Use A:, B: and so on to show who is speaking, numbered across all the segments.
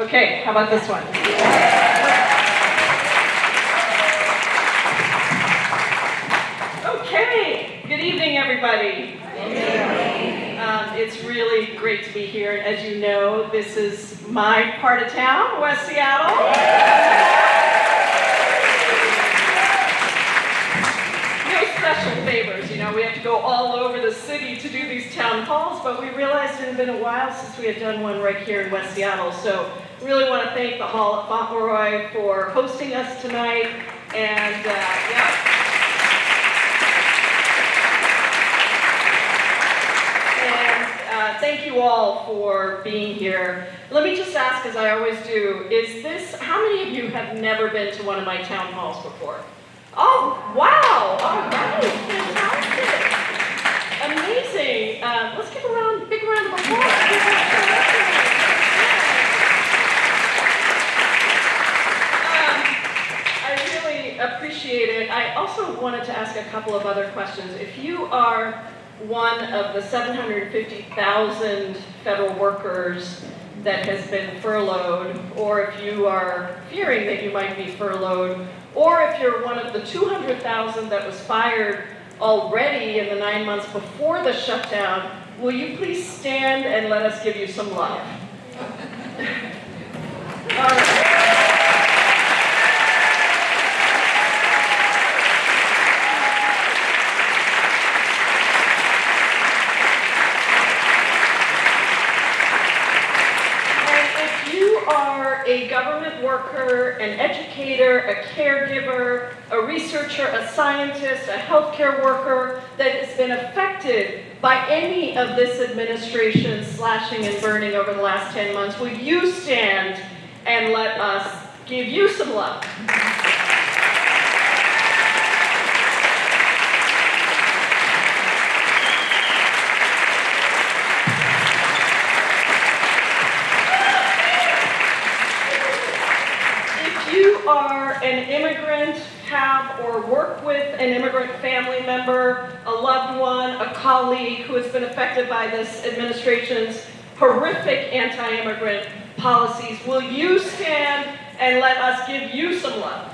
A: Okay, how about this one? Okay, good evening, everybody. It's really great to be here. As you know, this is my part of town, West Seattle. No special favors, you know, we have to go all over the city to do these town halls, but we realized it had been a while since we had done one right here in West Seattle. So really want to thank the Hall at Fauntleroy for hosting us tonight. And thank you all for being here. Let me just ask, as I always do, how many of you have never been to one of my town halls before? Oh, wow! All right, fantastic. Amazing. Let's give a big round of applause. I really appreciate it. I also wanted to ask a couple of other questions. If you are one of the 750,000 federal workers that has been furloughed, or if you are fearing that you might be furloughed, or if you're one of the 200,000 that was fired already in the 9 months before the shutdown, will you please stand and let us give you some love? All right. A government worker, an educator, a caregiver, a researcher, a scientist, a healthcare worker that has been affected by any of this administration's slashing and burning over the last 10 months, would you stand and let us give you some love? Are an immigrant, have or work with an immigrant family member, a loved one, a colleague who has been affected by this administration's horrific anti-immigrant policies, will you stand and let us give you some love?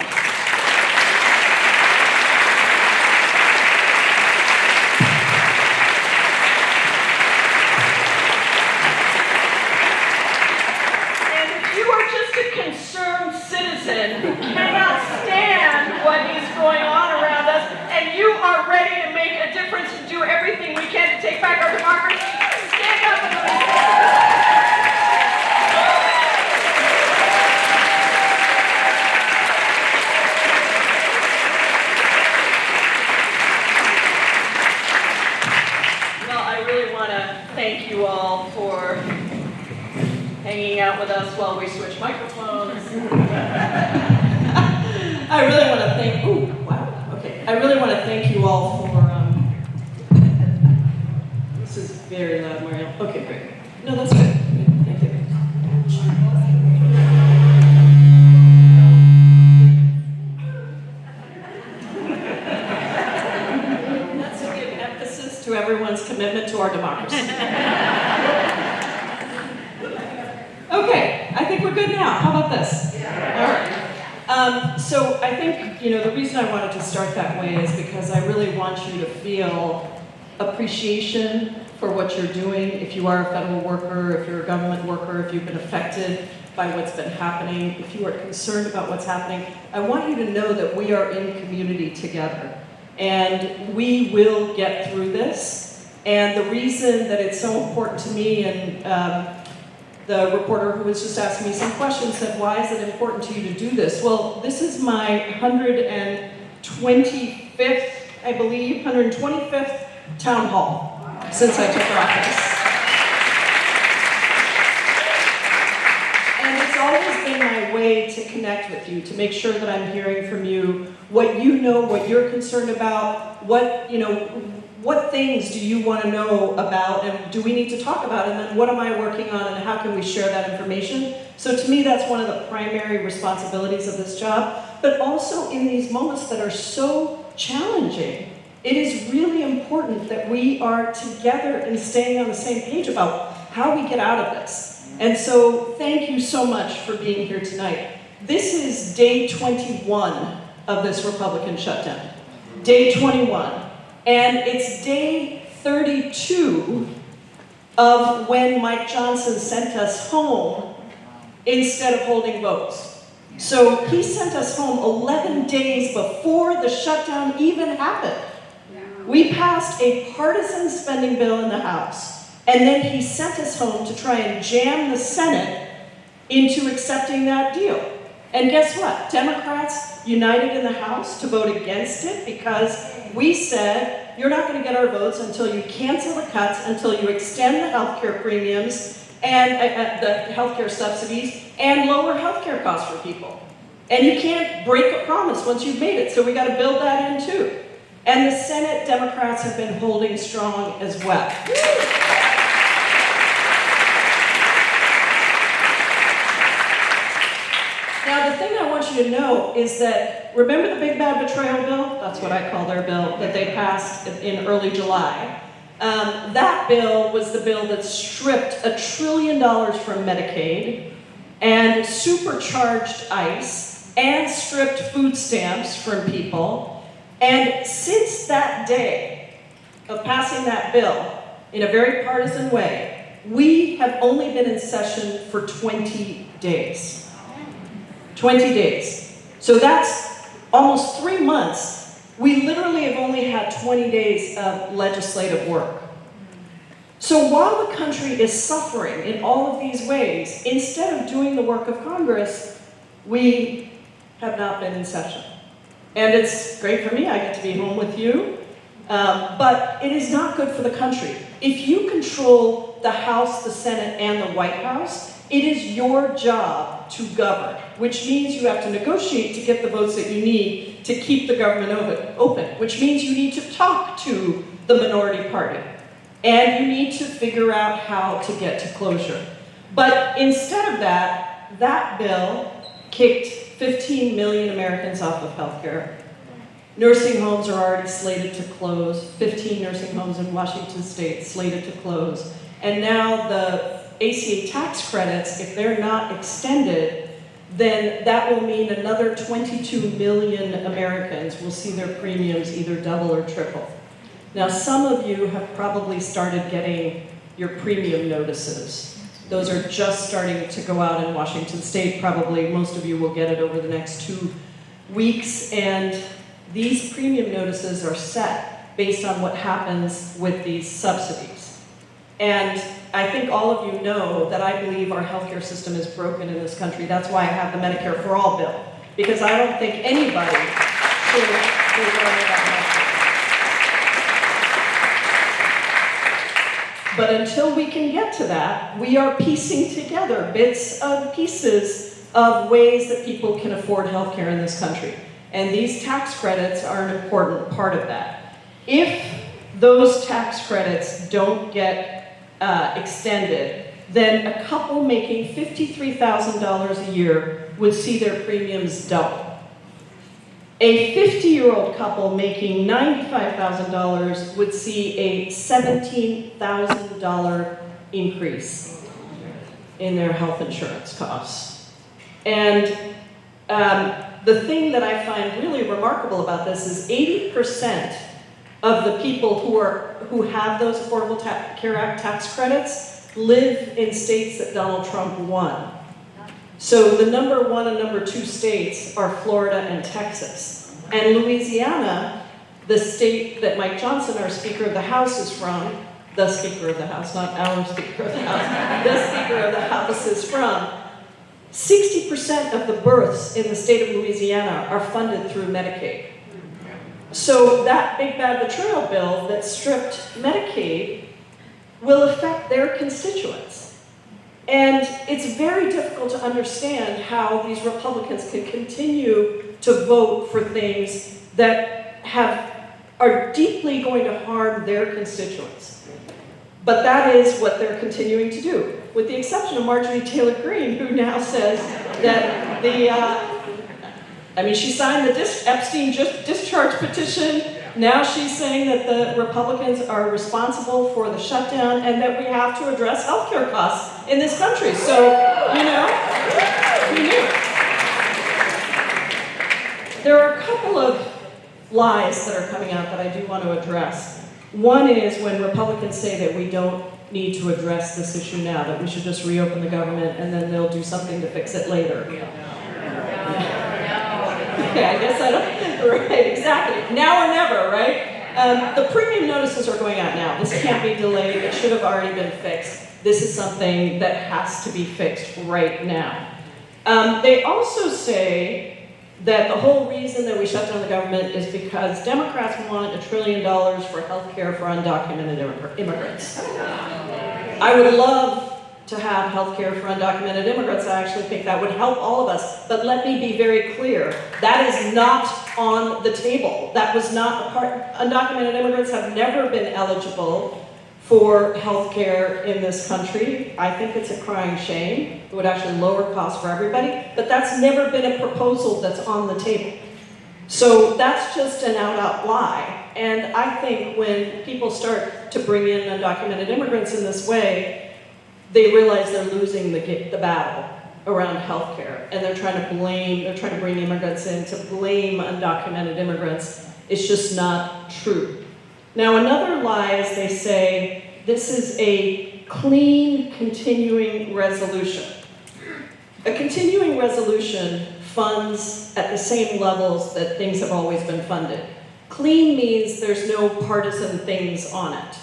A: Concerned citizen who cannot stand what is going on around us, and you are ready to make a difference and do everything we can to take back our democracy, stand up and let Well, I really want to thank you all for hanging out with us while we switch microphones. I really want to thank, I really want to thank you all for, this is very loud, Mario. Okay, great. No, that's good. Thank you. That's to give emphasis to everyone's commitment to our democracy. Okay, I think we're good now. How about this? All right. So I think, the reason I wanted to start that way is because I really want you to feel appreciation for what you're doing. If you are a federal worker, if you're a government worker, if you've been affected by what's been happening, if you are concerned about what's happening, I want you to know that we are in community together. And we will get through this. And the reason that it's so important to me, and the reporter who was just asking me some questions said, why is it important to you to do this? Well, this is my 125th, I believe, 125th town hall since I took office. And it's always been my way to connect with you, to make sure that I'm hearing from you what you know, what you're concerned about, what things do you want to know about, and do we need to talk about, and then what am I working on, and how can we share that information? So to me, that's one of the primary responsibilities of this job, but also in these moments that are so challenging, it is really important that we are together and staying on the same page about how we get out of this. And so thank you so much for being here tonight. This is day 21 of this Republican shutdown. Day 21. And it's day 32 of when Mike Johnson sent us home instead of holding votes. So he sent us home 11 days before the shutdown even happened. We passed a partisan spending bill in the House, and then he sent us home to try and jam the Senate into accepting that deal. And guess what? Democrats united in the House to vote against it because we said, you're not going to get our votes until you cancel the cuts, until you extend the healthcare premiums and the healthcare subsidies and lower healthcare costs for people. And you can't break a promise once you've made it, so we got to build that in too. And the Senate Democrats have been holding strong as well. Now, the thing I want you to know is that, remember the Big Bad Betrayal bill? That's what I call their bill, that they passed in early July. That bill was the bill that stripped $1 trillion from Medicaid and supercharged ICE and stripped food stamps from people. And since that day of passing that bill in a very partisan way, we have only been in session for 20 days. 20 days. So that's almost 3 months. We literally have only had 20 days of legislative work. So while the country is suffering in all of these ways, instead of doing the work of Congress, we have not been in session. And it's great for me, I get to be home with you, but it is not good for the country. If you control the House, the Senate, and the White House, it is your job to govern, which means you have to negotiate to get the votes that you need to keep the government open, which means you need to talk to the minority party, and you need to figure out how to get to closure. But instead of that, that bill kicked 15 million Americans off of health care. Nursing homes are already slated to close. 15 nursing homes in Washington state slated to close. And now the ACA tax credits, if they're not extended, then that will mean another 22 million Americans will see their premiums either double or triple. Now, some of you have probably started getting your premium notices. Those are just starting to go out in Washington state. Probably most of you will get it over the next 2 weeks. And these premium notices are set based on what happens with these subsidies. And I think all of you know that I believe our healthcare system is broken in this country. That's why I have the Medicare for All bill. Because I don't think anybody should be worried about healthcare. But until we can get to that, we are piecing together bits and pieces of ways that people can afford health care in this country. And these tax credits are an important part of that. If those tax credits don't get extended, then a couple making $53,000 a year would see their premiums double. A 50-year-old couple making $95,000 would see a $17,000 increase in their health insurance costs. And the thing that I find really remarkable about this is 80% of the people who have those Affordable Care Act tax credits live in states that Donald Trump won. So the number 1 and number 2 states are Florida and Texas. And Louisiana, the state that Mike Johnson, our Speaker of the House, is from, the Speaker of the House, not our Speaker of the House, the Speaker of the House is from, 60% of the births in the state of Louisiana are funded through Medicaid. So that Big Bad Betrayal bill that stripped Medicaid will affect their constituents. And it's very difficult to understand how these Republicans can continue to vote for things that are deeply going to harm their constituents. But that is what they're continuing to do, with the exception of Marjorie Taylor Greene, who now says that she signed the Epstein discharge petition Now she's saying that the Republicans are responsible for the shutdown and that we have to address healthcare costs in this country. So, you know, who knew? There are a couple of lies that are coming out that I do want to address. One is when Republicans say that we don't need to address this issue now, that we should just reopen the government and then they'll do something to fix it later. Okay, I guess I don't, right, exactly. Now or never, right? The premium notices are going out now. This can't be delayed. It should have already been fixed. This is something that has to be fixed right now. They also say that the whole reason that we shut down the government is because Democrats want $1 trillion for health care for undocumented immigrants. I would love to have health care for undocumented immigrants. I actually think that would help all of us. But let me be very clear, that is not on the table. That was not a part. Undocumented immigrants have never been eligible for health care in this country. I think it's a crying shame. It would actually lower costs for everybody, but that's never been a proposal that's on the table. So that's just an out lie. And I think when people start to bring in undocumented immigrants in this way, they realize they're losing the battle around healthcare, and they're trying to bring immigrants in to blame undocumented immigrants. It's just not true. Now, another lie is they say this is a clean continuing resolution. A continuing resolution funds at the same levels that things have always been funded. Clean means there's no partisan things on it.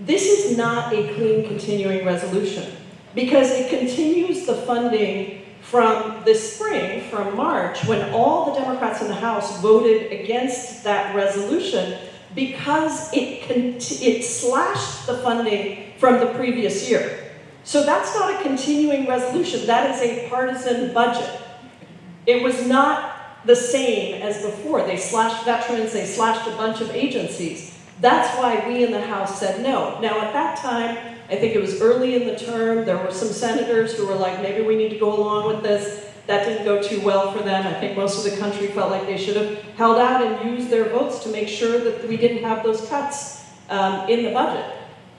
A: This is not a clean continuing resolution because it continues the funding from this spring, from March, when all the Democrats in the House voted against that resolution because it slashed the funding from the previous year. So that's not a continuing resolution, that is a partisan budget. It was not the same as before. They slashed veterans, they slashed a bunch of agencies. That's why we in the House said no. Now at that time, I think it was early in the term, there were some senators who were like, maybe we need to go along with this. That didn't go too well for them. I think most of the country felt like they should have held out and used their votes to make sure that we didn't have those cuts in the budget.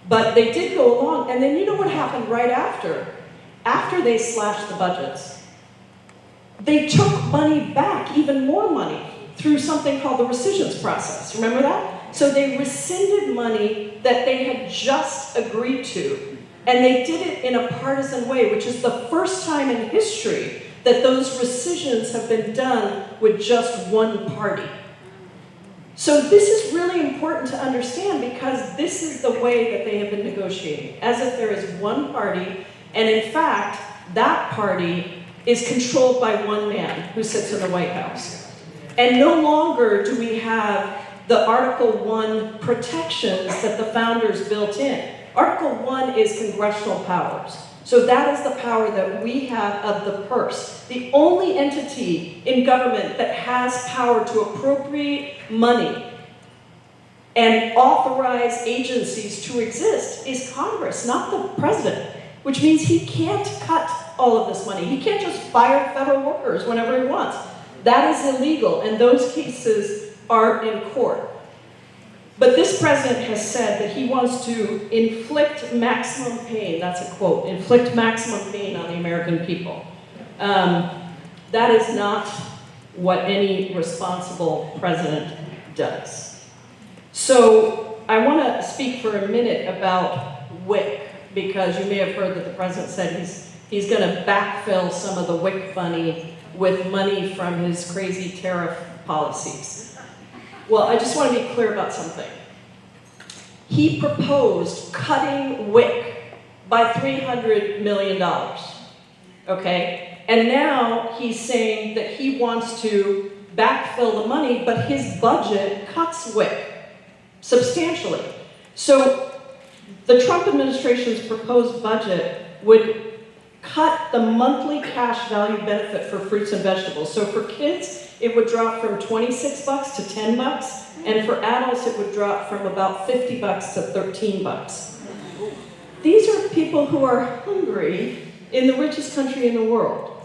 A: But they did go along, and then you know what happened right after? After they slashed the budgets, they took money back, even more money, through something called the rescissions process. Remember that? So they rescinded money that they had just agreed to, and they did it in a partisan way, which is the first time in history that those rescissions have been done with just one party. So this is really important to understand because this is the way that they have been negotiating, as if there is one party, and in fact, that party is controlled by one man who sits in the White House. And no longer do we have the Article 1 protections that the founders built in. Article 1 is congressional powers. So that is the power that we have of the purse. The only entity in government that has power to appropriate money and authorize agencies to exist is Congress, not the president, which means he can't cut all of this money. He can't just fire federal workers whenever he wants. That is illegal, and those cases are in court. But this president has said that he wants to inflict maximum pain, that's a quote, inflict maximum pain on the American people. That is not what any responsible president does. So I want to speak for a minute about WIC, because you may have heard that the president said he's going to backfill some of the WIC money with money from his crazy tariff policies. Well, I just want to be clear about something. He proposed cutting WIC by $300 million, okay? And now he's saying that he wants to backfill the money, but his budget cuts WIC substantially. So the Trump administration's proposed budget would cut the monthly cash value benefit for fruits and vegetables. So for kids, it would drop from $26 to $10, and for adults, it would drop from about $50 to $13. These are people who are hungry in the richest country in the world.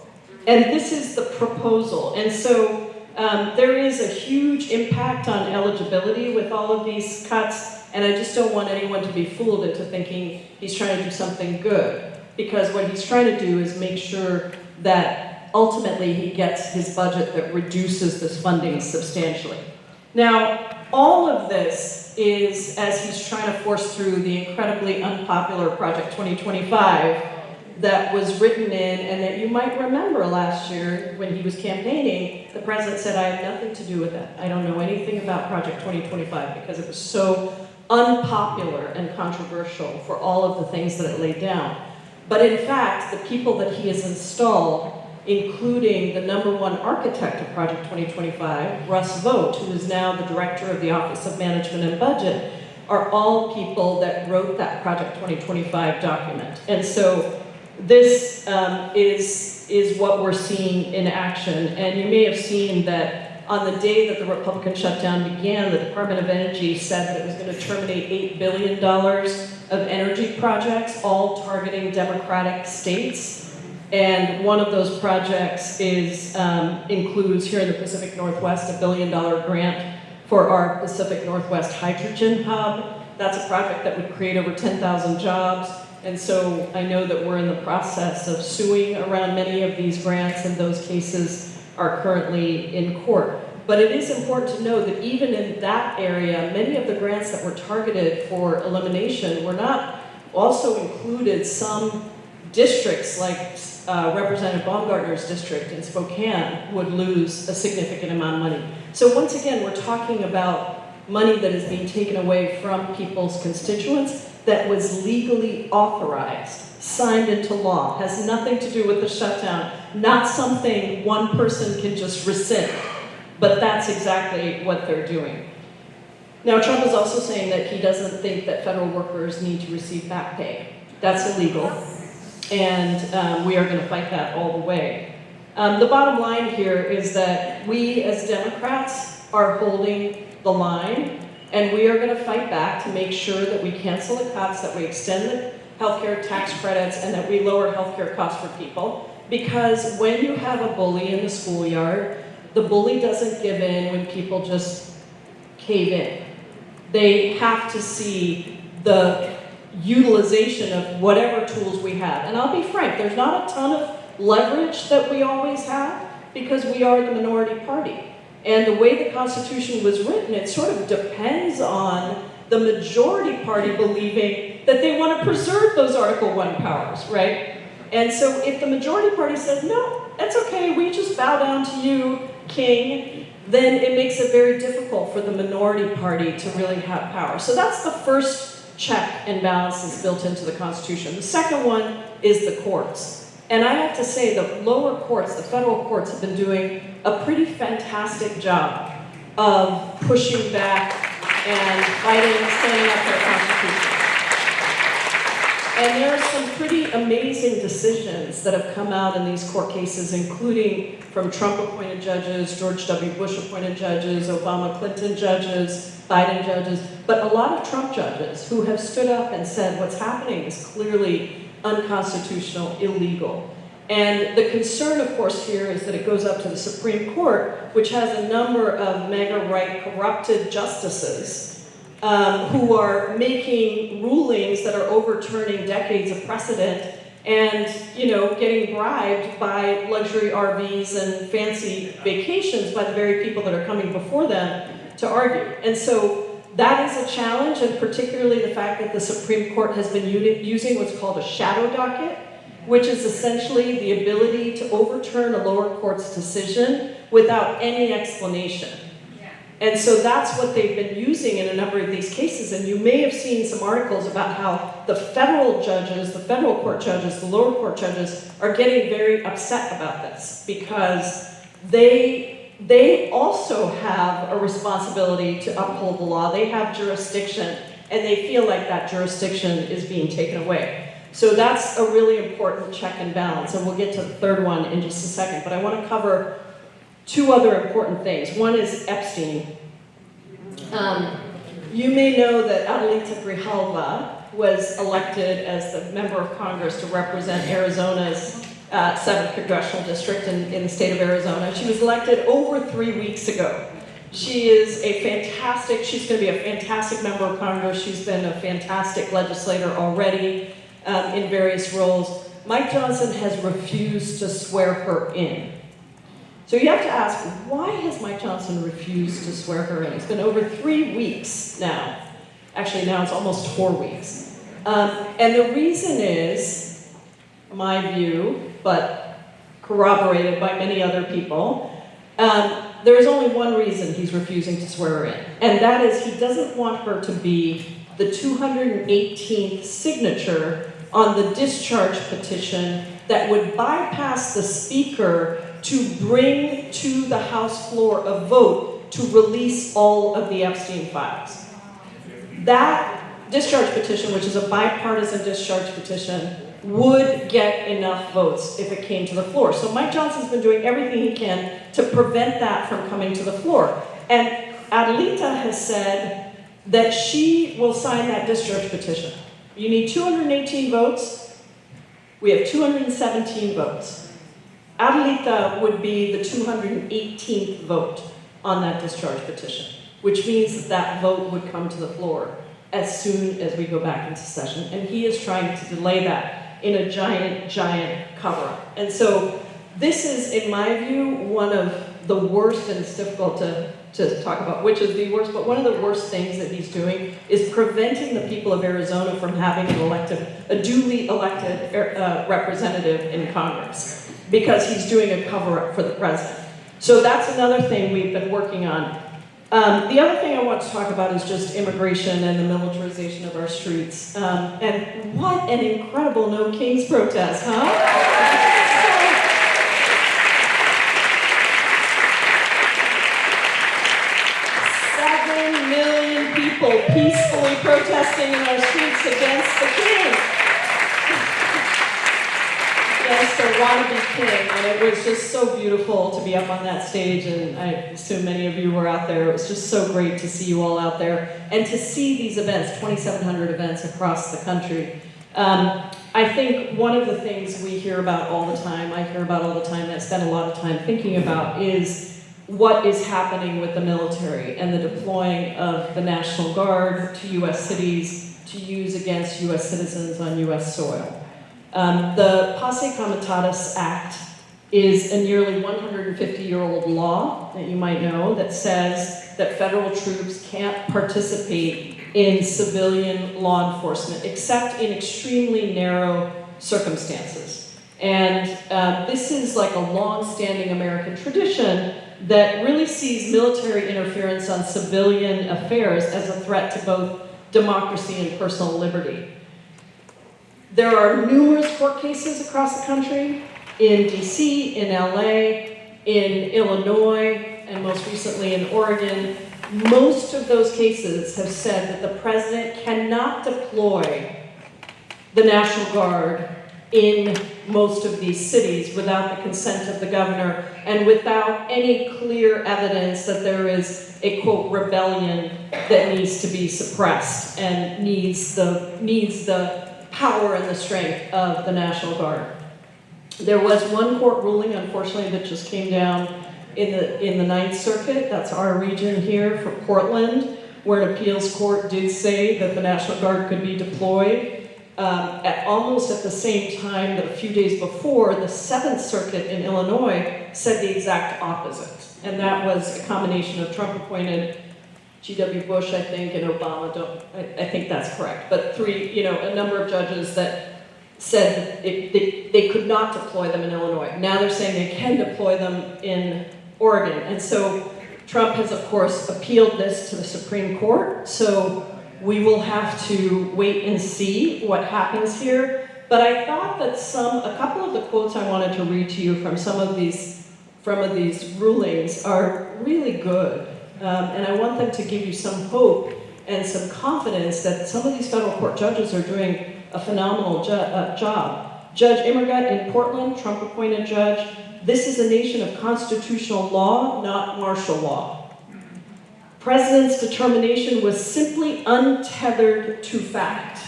A: And this is the proposal. And so There is a huge impact on eligibility with all of these cuts, and I just don't want anyone to be fooled into thinking he's trying to do something good, because what he's trying to do is make sure that ultimately he gets his budget that reduces this funding substantially. Now, all of this is as he's trying to force through the incredibly unpopular Project 2025 that was written in, and that you might remember last year when he was campaigning, the president said, I have nothing to do with that. I don't know anything about Project 2025 because it was so unpopular and controversial for all of the things that it laid down. But in fact, the people that he has installed, including the #1 architect of Project 2025, Russ Vogt, who is now the director of the Office of Management and Budget, are all people that wrote that Project 2025 document. And so this is what we're seeing in action. And you may have seen that on the day that the Republican shutdown began, the Department of Energy said that it was going to terminate $8 billion of energy projects, all targeting Democratic states. And one of those projects includes here in the Pacific Northwest a $1 billion grant for our Pacific Northwest Hydrogen Hub. That's a project that would create over 10,000 jobs. And so I know that we're in the process of suing around many of these grants, and those cases are currently in court. But it is important to know that even in that area, many of the grants that were targeted for elimination were not also included some districts like Representative Baumgartner's district in Spokane would lose a significant amount of money. So once again, we're talking about money that is being taken away from people's constituents that was legally authorized, signed into law, has nothing to do with the shutdown, not something one person can just rescind, but that's exactly what they're doing. Now, Trump is also saying that he doesn't think that federal workers need to receive back pay. That's illegal, and we are going to fight that all the way. The bottom line here is that we as Democrats are holding the line, and we are going to fight back to make sure that we cancel the cuts, that we extend the healthcare tax credits, and that we lower healthcare costs for people. Because when you have a bully in the schoolyard, the bully doesn't give in when people just cave in. They have to see the utilization of whatever tools we have. And I'll be frank, there's not a ton of leverage that we always have because we are the minority party. And the way the Constitution was written, it sort of depends on the majority party believing that they want to preserve those Article I powers, right? And so if the majority party says, no, that's okay, we just bow down to you, King, then it makes it very difficult for the minority party to really have power. So that's the first check and balance that's built into the Constitution. The second one is the courts. And I have to say the lower courts, the federal courts, have been doing a pretty fantastic job of pushing back and fighting and standing up for the Constitution. And there are some pretty amazing decisions that have come out in these court cases, including from Trump-appointed judges, George W. Bush-appointed judges, Obama-Clinton judges, Biden judges, but a lot of Trump judges who have stood up and said what's happening is clearly unconstitutional, illegal. And the concern, of course, here is that it goes up to the Supreme Court, which has a number of MAGA-right corrupted justices who are making rulings that are overturning decades of precedent and, you know, getting bribed by luxury RVs and fancy vacations by the very people that are coming before them to argue. And so that is a challenge, and particularly the fact that the Supreme Court has been using what's called a shadow docket, which is essentially the ability to overturn a lower court's decision without any explanation. And so that's what they've been using in a number of these cases. And you may have seen some articles about how the federal judges, the federal court judges, the lower court judges are getting very upset about this because they also have a responsibility to uphold the law. They have jurisdiction, and they feel like that jurisdiction is being taken away. So that's a really important check and balance, and we'll get to the third one in just a second. But I want to cover two other important things. One is Epstein. You may know that Adelita Grijalva was elected as the member of Congress to represent Arizona's 7th Congressional District in the state of Arizona. She was elected over 3 weeks ago. She is she's going to be a fantastic member of Congress. She's been a fantastic legislator already in various roles. Mike Johnson has refused to swear her in. So you have to ask, why has Mike Johnson refused to swear her in? It's been over 3 weeks now. Actually, now it's almost 4 weeks. And the reason is, my view, but corroborated by many other people, there is only one reason he's refusing to swear her in, and that is he doesn't want her to be the 218th signature on the discharge petition that would bypass the Speaker to bring to the House floor a vote to release all of the Epstein files. That discharge petition, which is a bipartisan discharge petition, would get enough votes if it came to the floor. So Mike Johnson's been doing everything he can to prevent that from coming to the floor. And Adelita has said that she will sign that discharge petition. You need 218 votes. We have 217 votes. Adelita would be the 218th vote on that discharge petition, which means that that vote would come to the floor as soon as we go back into session. And he is trying to delay that in a giant, giant cover-up. And so this is, in my view, one of the worst, and it's difficult to talk about which is the worst, but one of the worst things that he's doing is preventing the people of Arizona from having a duly elected representative in Congress, because he's doing a cover-up for the president. So that's another thing we've been working on. The other thing I want to talk about is just immigration and the militarization of our streets. And what an incredible No Kings protest, huh? 7 million people peacefully protesting in our streets against the king. Against the wannabe king, and it was just so beautiful to be up on that stage, and I assume many of you were out there. It was just so great to see you all out there, and to see these events, 2,700 events across the country. I think one of the things we hear about all the time, I hear about all the time, and I spend a lot of time thinking about, is what is happening with the military and the deploying of the National Guard to U.S. cities to use against U.S. citizens on U.S. soil. The Posse Comitatus Act is a nearly 150-year-old law that you might know that says that federal troops can't participate in civilian law enforcement except in extremely narrow circumstances. And this is like a long-standing American tradition that really sees military interference on civilian affairs as a threat to both democracy and personal liberty. There are numerous court cases across the country, in DC, in LA, in Illinois, and most recently in Oregon. Most of those cases have said that the president cannot deploy the National Guard in most of these cities without the consent of the governor and without any clear evidence that there is a, quote, rebellion that needs to be suppressed and needs the power and the strength of the National Guard. There was one court ruling, unfortunately, that just came down in the Ninth Circuit. That's our region here for Portland, where an appeals court did say that the National Guard could be deployed almost at the same time that a few days before, the Seventh Circuit in Illinois said the exact opposite. And that was a combination of Trump-appointed G.W. Bush, I think, and Obama. I think that's correct. But a number of judges that said that they could not deploy them in Illinois. Now they're saying they can deploy them in Oregon. And so Trump has, of course, appealed this to the Supreme Court. So we will have to wait and see what happens here. But I thought that a couple of the quotes I wanted to read to you from some of these rulings are really good. And I want them to give you some hope and some confidence that some of these federal court judges are doing a phenomenal job. Judge Immergut in Portland, Trump-appointed judge, this is a nation of constitutional law, not martial law. President's determination was simply untethered to fact.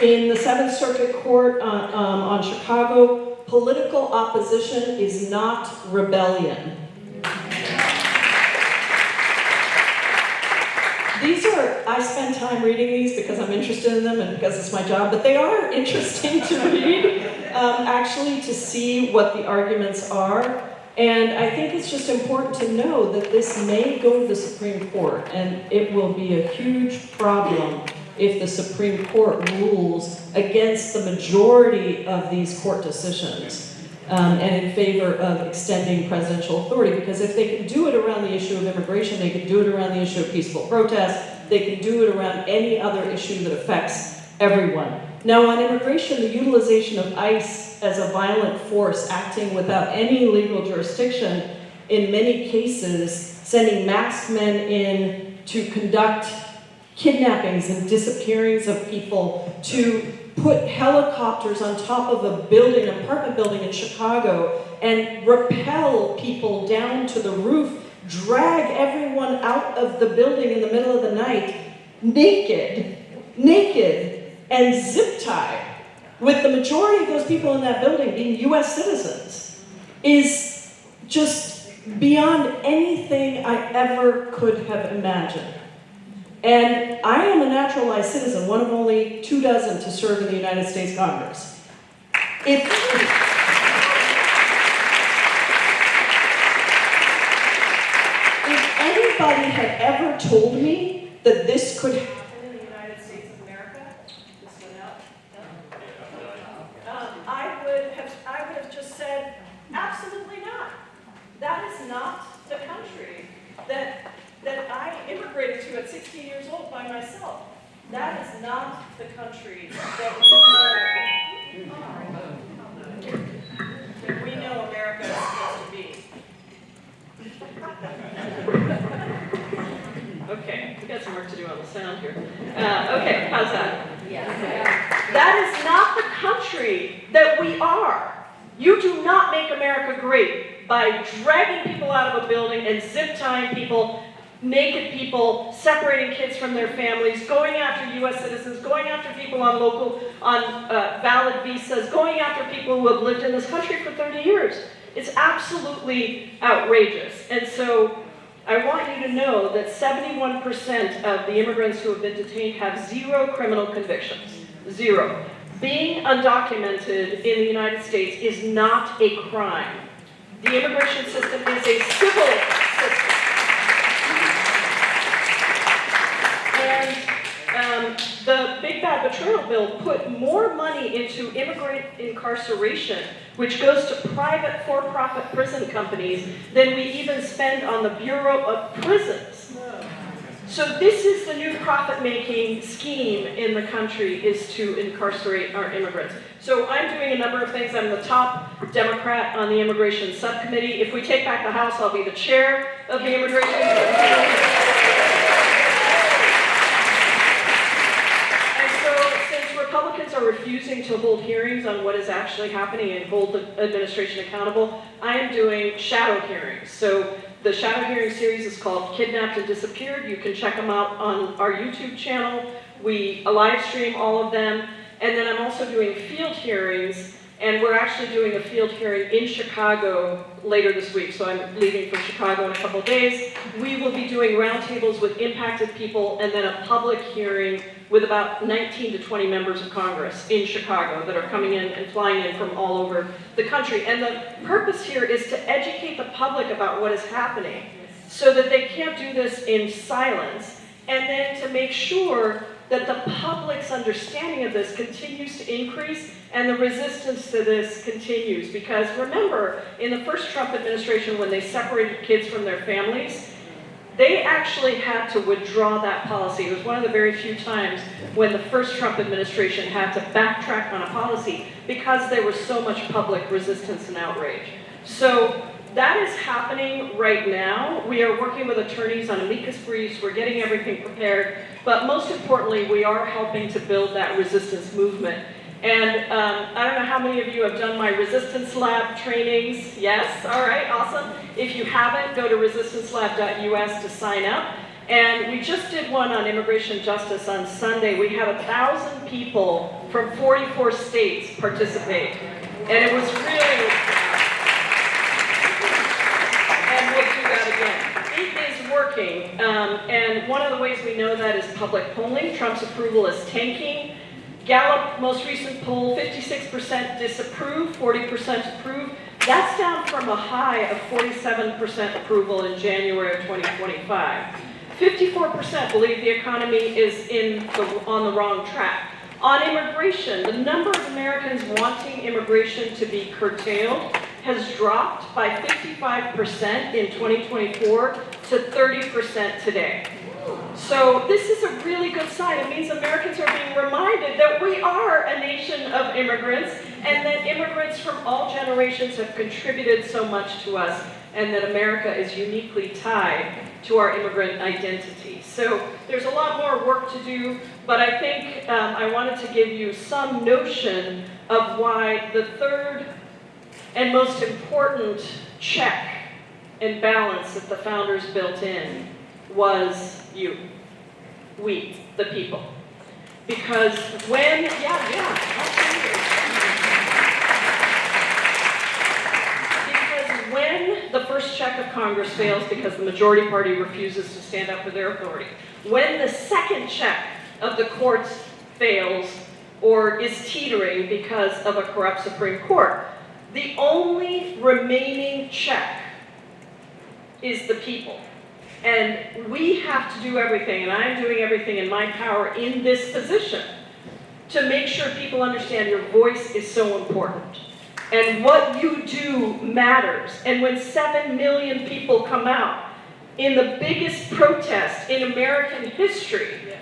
A: In the Seventh Circuit Court on Chicago, political opposition is not rebellion. These are, I spend time reading these because I'm interested in them and because it's my job, but they are interesting to read, actually, to see what the arguments are. And I think it's just important to know that this may go to the Supreme Court, and it will be a huge problem if the Supreme Court rules against the majority of these court decisions. And in favor of extending presidential authority, because if they can do it around the issue of immigration, they can do it around the issue of peaceful protest, they can do it around any other issue that affects everyone. Now on immigration, the utilization of ICE as a violent force acting without any legal jurisdiction, in many cases, sending masked men in to conduct kidnappings and disappearings of people, to put helicopters on top of a building, an apartment building in Chicago, and rappel people down to the roof, drag everyone out of the building in the middle of the night, naked, and zip tied, with the majority of those people in that building being US citizens, is just beyond anything I ever could have imagined. And I am a naturalized citizen, one of only 24 to serve in the United States Congress. If anybody had ever told me that this could happen in the United States of America, this went out, I would have just said, absolutely not. That is not the country that I immigrated to at 16 years old by myself. That is not the country that we know America is supposed to be. Okay, we got some work to do on the sound here. Okay, how's that? That is not the country that we are. You do not make America great by dragging people out of a building and zip tying people, naked people, separating kids from their families, going after US citizens, going after people on valid visas, going after people who have lived in this country for 30 years. It's absolutely outrageous. And so I want you to know that 71% of the immigrants who have been detained have 0 criminal convictions. 0. Being undocumented in the United States is not a crime. The immigration system is a civil system. And the Big Bad Betrayal Bill put more money into immigrant incarceration, which goes to private for-profit prison companies, than we even spend on the Bureau of Prisons. So this is the new profit-making scheme in the country, is to incarcerate our immigrants. So I'm doing a number of things. I'm the top Democrat on the Immigration Subcommittee. If we take back the House, I'll be the chair of the Immigration Subcommittee. Republicans are refusing to hold hearings on what is actually happening and hold the administration accountable. I am doing shadow hearings. So the shadow hearing series is called Kidnapped and Disappeared. You can check them out on our YouTube channel. We live stream all of them. And then I'm also doing field hearings, and we're actually doing a field hearing in Chicago later this week. So I'm leaving from Chicago in a couple of days. We will be doing roundtables with impacted people and then a public hearing with about 19 to 20 members of Congress in Chicago that are coming in and flying in from all over the country. And the purpose here is to educate the public about what is happening so that they can't do this in silence, and then to make sure that the public's understanding of this continues to increase and the resistance to this continues. Because remember, in the first Trump administration, when they separated kids from their families, they actually had to withdraw that policy. It was one of the very few times when the first Trump administration had to backtrack on a policy because there was so much public resistance and outrage. So that is happening right now. We are working with attorneys on amicus briefs. We're getting everything prepared. But most importantly, we are helping to build that resistance movement. And I don't know how many of you have done my Resistance Lab trainings. Yes? All right, awesome. If you haven't, go to resistancelab.us to sign up. And we just did one on immigration justice on Sunday. We had 1,000 people from 44 states participate. And it was really, and we'll do that again. It is working, and one of the ways we know that is public polling. Trump's approval is tanking. Gallup, most recent poll, 56% disapprove, 40% approve. That's down from a high of 47% approval in January of 2025. 54% believe the economy is on the wrong track. On immigration, the number of Americans wanting immigration to be curtailed has dropped by 55% in 2024 to 30% today. So this is a really good sign. It means Americans are being reminded that we are a nation of immigrants and that immigrants from all generations have contributed so much to us and that America is uniquely tied to our immigrant identity. So there's a lot more work to do, but I think I wanted to give you some notion of why the third and most important check and balance that the founders built in was you, we, the people. Because when, absolutely. Because when the first check of Congress fails because the majority party refuses to stand up for their authority, when the second check of the courts fails or is teetering because of a corrupt Supreme Court, the only remaining check is the people. And we have to do everything, and I'm doing everything in my power in this position to make sure people understand your voice is so important. And what you do matters. And when 7 million people come out in the biggest protest in American history,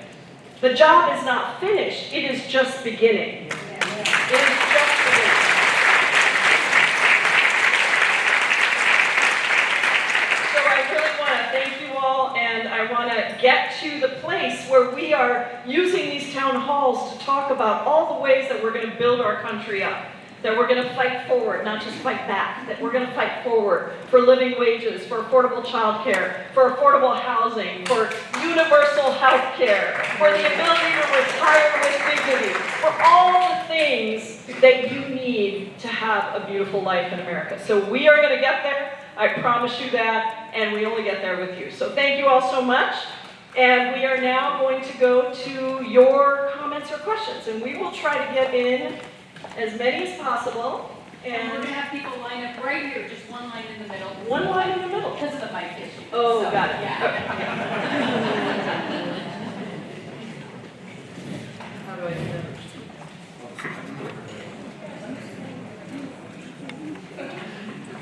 A: the job is not finished, it is just beginning. It is just beginning. And I want to get to the place where we are using these town halls to talk about all the ways that we're going to build our country up, that we're going to fight forward, not just fight back, that we're going to fight forward for living wages, for affordable child care, for affordable housing, for universal health care, for the ability to retire with dignity, for all the things that you need to have a beautiful life in America. So we are going to get there. I promise you that, and we only get there with you. So thank you all so much, and we are now going to go to your comments or questions, and we will try to get in as many as possible.
B: And we're going to have people line up right here, just one line in the middle.
A: One line in the middle.
B: Because of the mic issue.
A: Oh, so, got it.
B: Yeah.
A: How do I do that?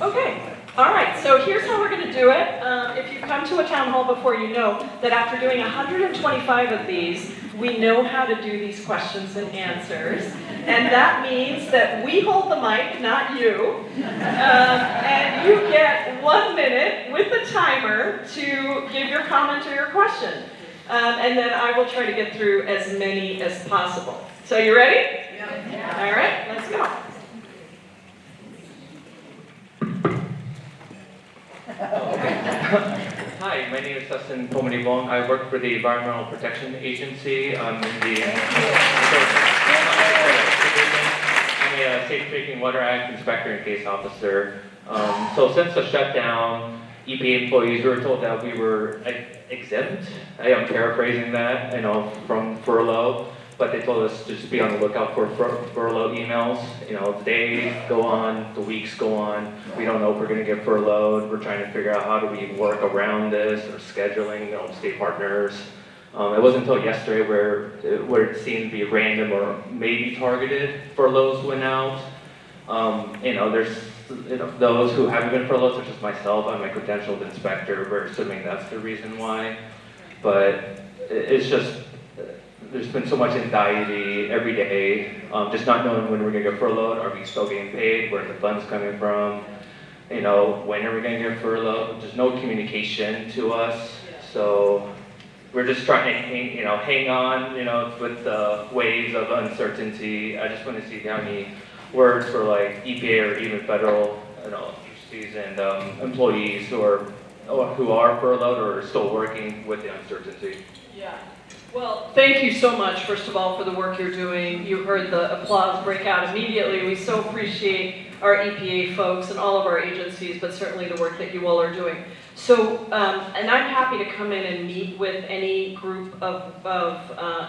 A: Okay. All right, so here's how we're going to do it. If you come to a town hall before, you know that after doing 125 of these, we know how to do these questions and answers. And that means that we hold the mic, not you. And you get 1 minute with the timer to give your comment or your question. And then I will try to get through as many as possible. So you ready? Yeah. All right, let's go.
C: Hi, my name is Dustin Pomadibong. I work for the Environmental Protection Agency. I'm in the I'm a Safe Drinking Water Act inspector and case officer. So since the shutdown, EPA employees were told that we were exempt. I am paraphrasing that, from furlough. But they told us to just be on the lookout for furlough emails. The days go on, the weeks go on. We don't know if we're going to get furloughed. We're trying to figure out how do we work around this or scheduling, state partners. It wasn't until yesterday where it seemed to be random or maybe targeted furloughs went out. There's those who haven't been furloughed, such as myself. I'm a credentialed inspector. We're assuming that's the reason why. But it's just. There's been so much anxiety every day, just not knowing when we're going to get furloughed. Are we still getting paid? Where are the funds coming from? When are we going to get furloughed? There's no communication to us, so we're just trying to hang on, with the waves of uncertainty. I just want to see how many words for like EPA or even federal, agencies and employees who are furloughed or are still working with the uncertainty.
A: Yeah. Well, thank you so much, first of all, for the work you're doing. You heard the applause break out immediately. We so appreciate our EPA folks and all of our agencies, but certainly the work that you all are doing. So, and I'm happy to come in and meet with any group of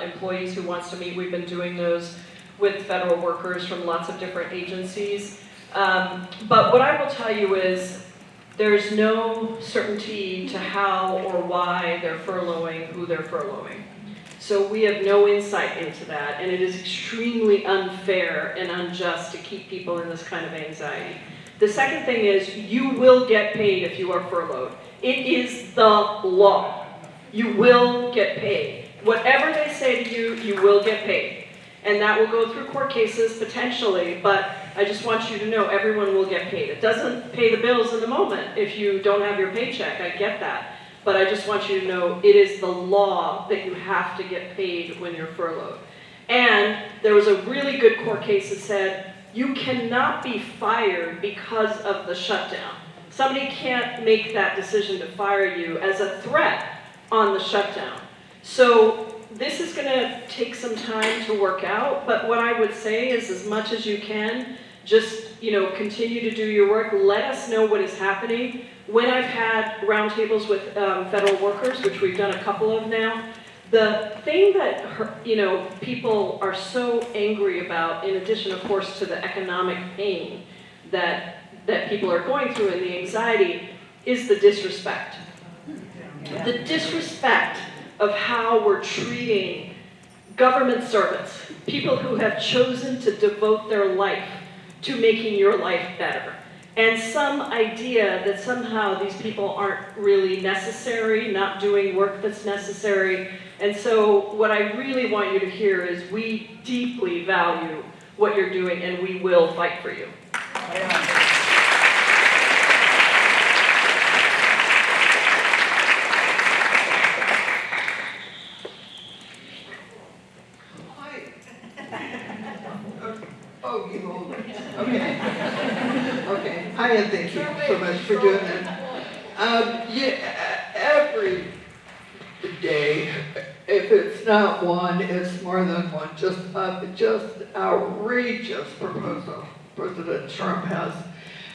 A: employees who wants to meet. We've been doing those with federal workers from lots of different agencies. But what I will tell you is there's no certainty to how or why they're furloughing who they're furloughing. So we have no insight into that, and it is extremely unfair and unjust to keep people in this kind of anxiety. The second thing is you will get paid if you are furloughed. It is the law. You will get paid. Whatever they say to you, you will get paid. And that will go through court cases potentially, but I just want you to know everyone will get paid. It doesn't pay the bills in the moment if you don't have your paycheck, I get that. But I just want you to know it is the law that you have to get paid when you're furloughed. And there was a really good court case that said you cannot be fired because of the shutdown. Somebody can't make that decision to fire you as a threat on the shutdown. So this is going to take some time to work out, but what I would say is as much as you can, just continue to do your work. Let us know what is happening. When I've had roundtables with federal workers, which we've done a couple of now, the thing that people are so angry about, in addition, of course, to the economic pain that people are going through and the anxiety, is the disrespect. The disrespect of how we're treating government servants, people who have chosen to devote their life to making your life better. And some idea that somehow these people aren't really necessary, not doing work that's necessary. And so what I really want you to hear is we deeply value what you're doing and we will fight for you.
D: Oh, you hold it. Okay. Okay. Hi, and thank you so much for doing that. Every day, if it's not one, it's more than one. Just outrageous proposal President Trump has,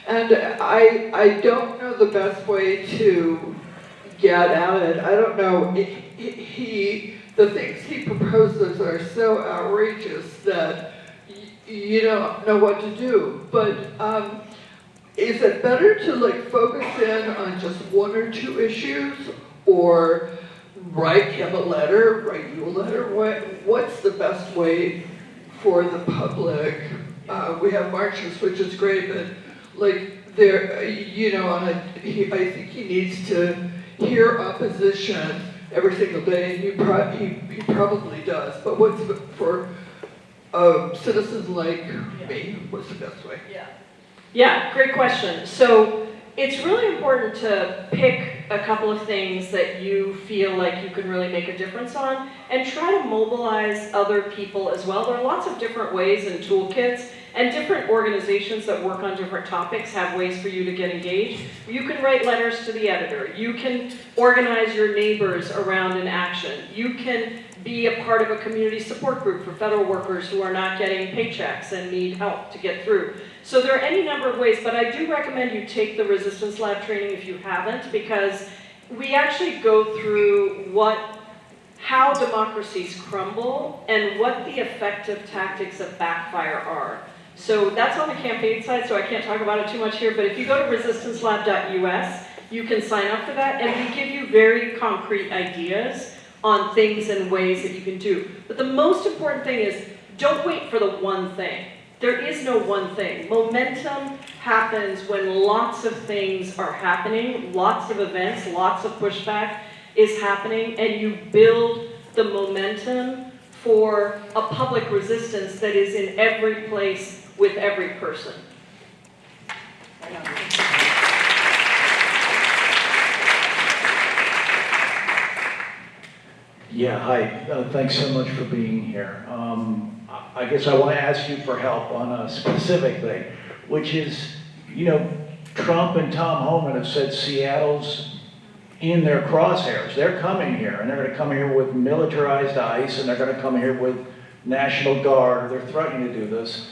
D: and I don't know the best way to get at it. I don't know. The things he proposes are so outrageous that you don't know what to do. But is it better to focus in on just one or two issues, or write you a letter? What's the best way for the public? We have marches, which is great, but I think he needs to hear opposition every single day, and he probably does. But what's for citizens like me, what's the best way?
A: Yeah, great question. So it's really important to pick a couple of things that you feel like you can really make a difference on and try to mobilize other people as well. There are lots of different ways and toolkits, and different organizations that work on different topics have ways for you to get engaged. You can write letters to the editor. You can organize your neighbors around an action. You can be a part of a community support group for federal workers who are not getting paychecks and need help to get through. So there are any number of ways, but I do recommend you take the Resistance Lab training if you haven't, because we actually go through how democracies crumble and what the effective tactics of backfire are. So that's on the campaign side, so I can't talk about it too much here, but if you go to resistancelab.us, you can sign up for that, and we give you very concrete ideas on things and ways that you can do. But the most important thing is, don't wait for the one thing. There is no one thing. Momentum happens when lots of things are happening, lots of events, lots of pushback is happening, and you build the momentum for a public resistance that is in every place with every person.
E: Yeah, hi. Thanks so much for being here. I guess I want to ask you for help on a specific thing, which is, Trump and Tom Homan have said Seattle's in their crosshairs. They're coming here, and they're going to come here with militarized ICE, and they're going to come here with National Guard. They're threatening to do this.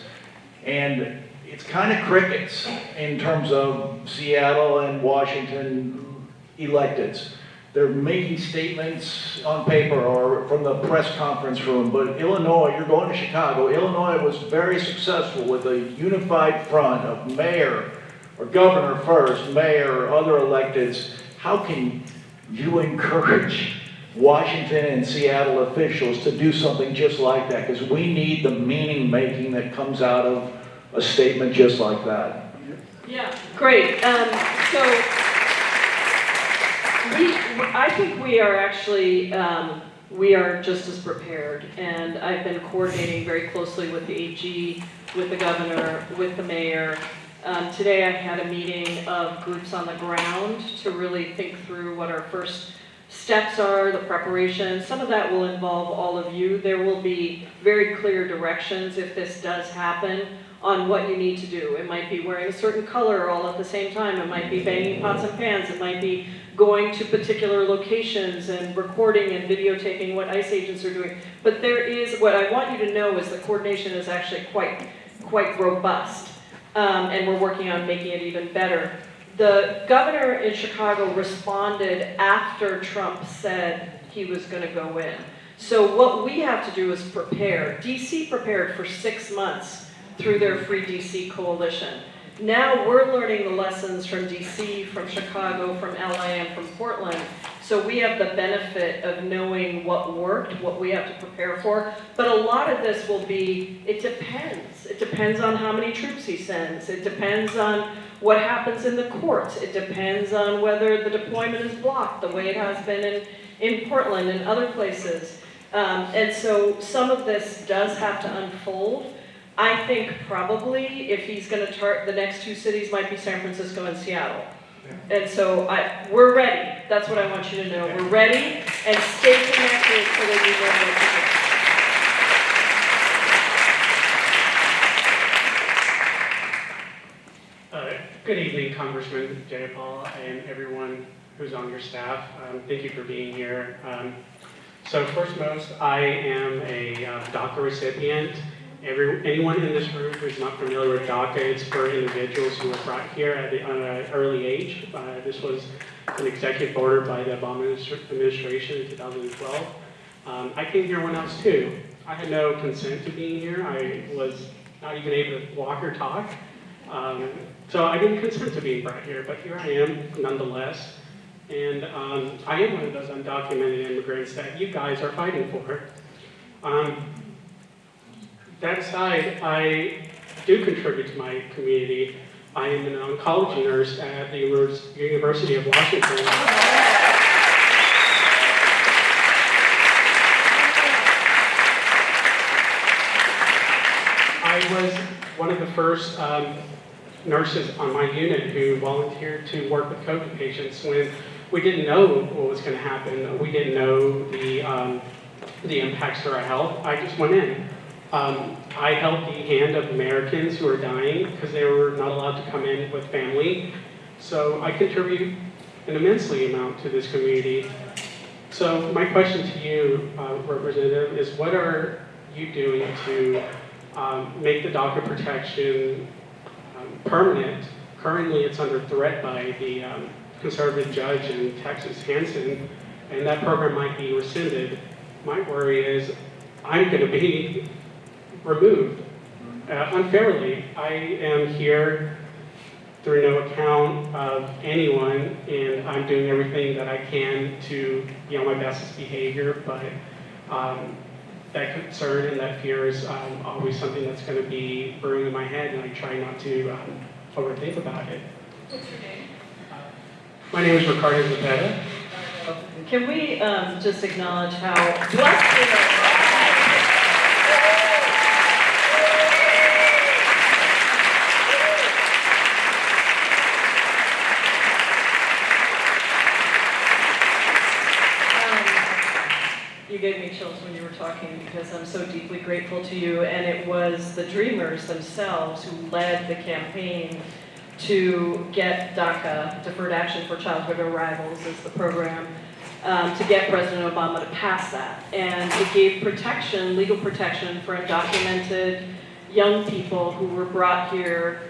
E: And it's kind of crickets in terms of Seattle and Washington electeds. They're making statements on paper or from the press conference room, but Illinois, you're going to Chicago. Illinois was very successful with a unified front of mayor or governor first, mayor, other electeds. How can you encourage Washington and Seattle officials to do something just like that? Because we need the meaning making that comes out of a statement just like that.
A: Yeah, great. I think we are actually, we are just as prepared. And I've been coordinating very closely with the AG, with the governor, with the mayor. Today I had a meeting of groups on the ground to really think through what our first steps are, the preparation. Some of that will involve all of you. There will be very clear directions if this does happen on what you need to do. It might be wearing a certain color all at the same time. It might be banging pots and pans. It might be going to particular locations and recording and videotaping what ICE agents are doing. But there is, what I want you to know is the coordination is actually quite robust. And we're working on making it even better. The governor in Chicago responded after Trump said he was going to go in. So what we have to do is prepare. DC prepared for 6 months through their Free DC coalition. Now we're learning the lessons from DC, from Chicago, from LA, and from Portland. So we have the benefit of knowing what worked, what we have to prepare for. But a lot of this will be, it depends. It depends on how many troops he sends. It depends on what happens in the courts. It depends on whether the deployment is blocked, the way it has been in Portland and other places. And so some of this does have to unfold. I think probably if he's going to the next 2 cities might be San Francisco and Seattle. And so we're ready. That's what I want you to know. We're ready, and stay connected so that
F: you know what to do. Good evening, Congressman Jayapal and everyone who's on your staff. Thank you for being here. So first most, I am a DACA recipient. Anyone in this room who's not familiar with DACA, it's for individuals who were brought here at an early age. This was an executive order by the Obama administration in 2012. I came here when I was 2. I had no consent to being here. I was not even able to walk or talk. So I didn't consent to being brought here, but here I am nonetheless. And I am one of those undocumented immigrants that you guys are fighting for. That aside, I do contribute to my community. I am an oncology nurse at the University of Washington. I was one of the first nurses on my unit who volunteered to work with COVID patients when we didn't know what was going to happen. We didn't know the impacts to our health. I just went in. I held the hand of Americans who are dying because they were not allowed to come in with family. So I contribute an immensely amount to this community. So my question to you, Representative, is what are you doing to make the DACA protection permanent? Currently it's under threat by the conservative judge in Texas, Hansen, and that program might be rescinded. My worry is I'm going to be removed unfairly. I am here through no account of anyone, and I'm doing everything that I can to be on my bestest behavior, but that concern and that fear is always something that's going to be brewing in my head, and I try not to overthink about it.
A: What's your name?
F: My name is Ricardo Zapata.
A: Can we just acknowledge how blessed we are? You gave me chills when you were talking because I'm so deeply grateful to you, and it was the Dreamers themselves who led the campaign to get DACA, Deferred Action for Childhood Arrivals is the program, to get President Obama to pass that. And it gave protection, legal protection for undocumented young people who were brought here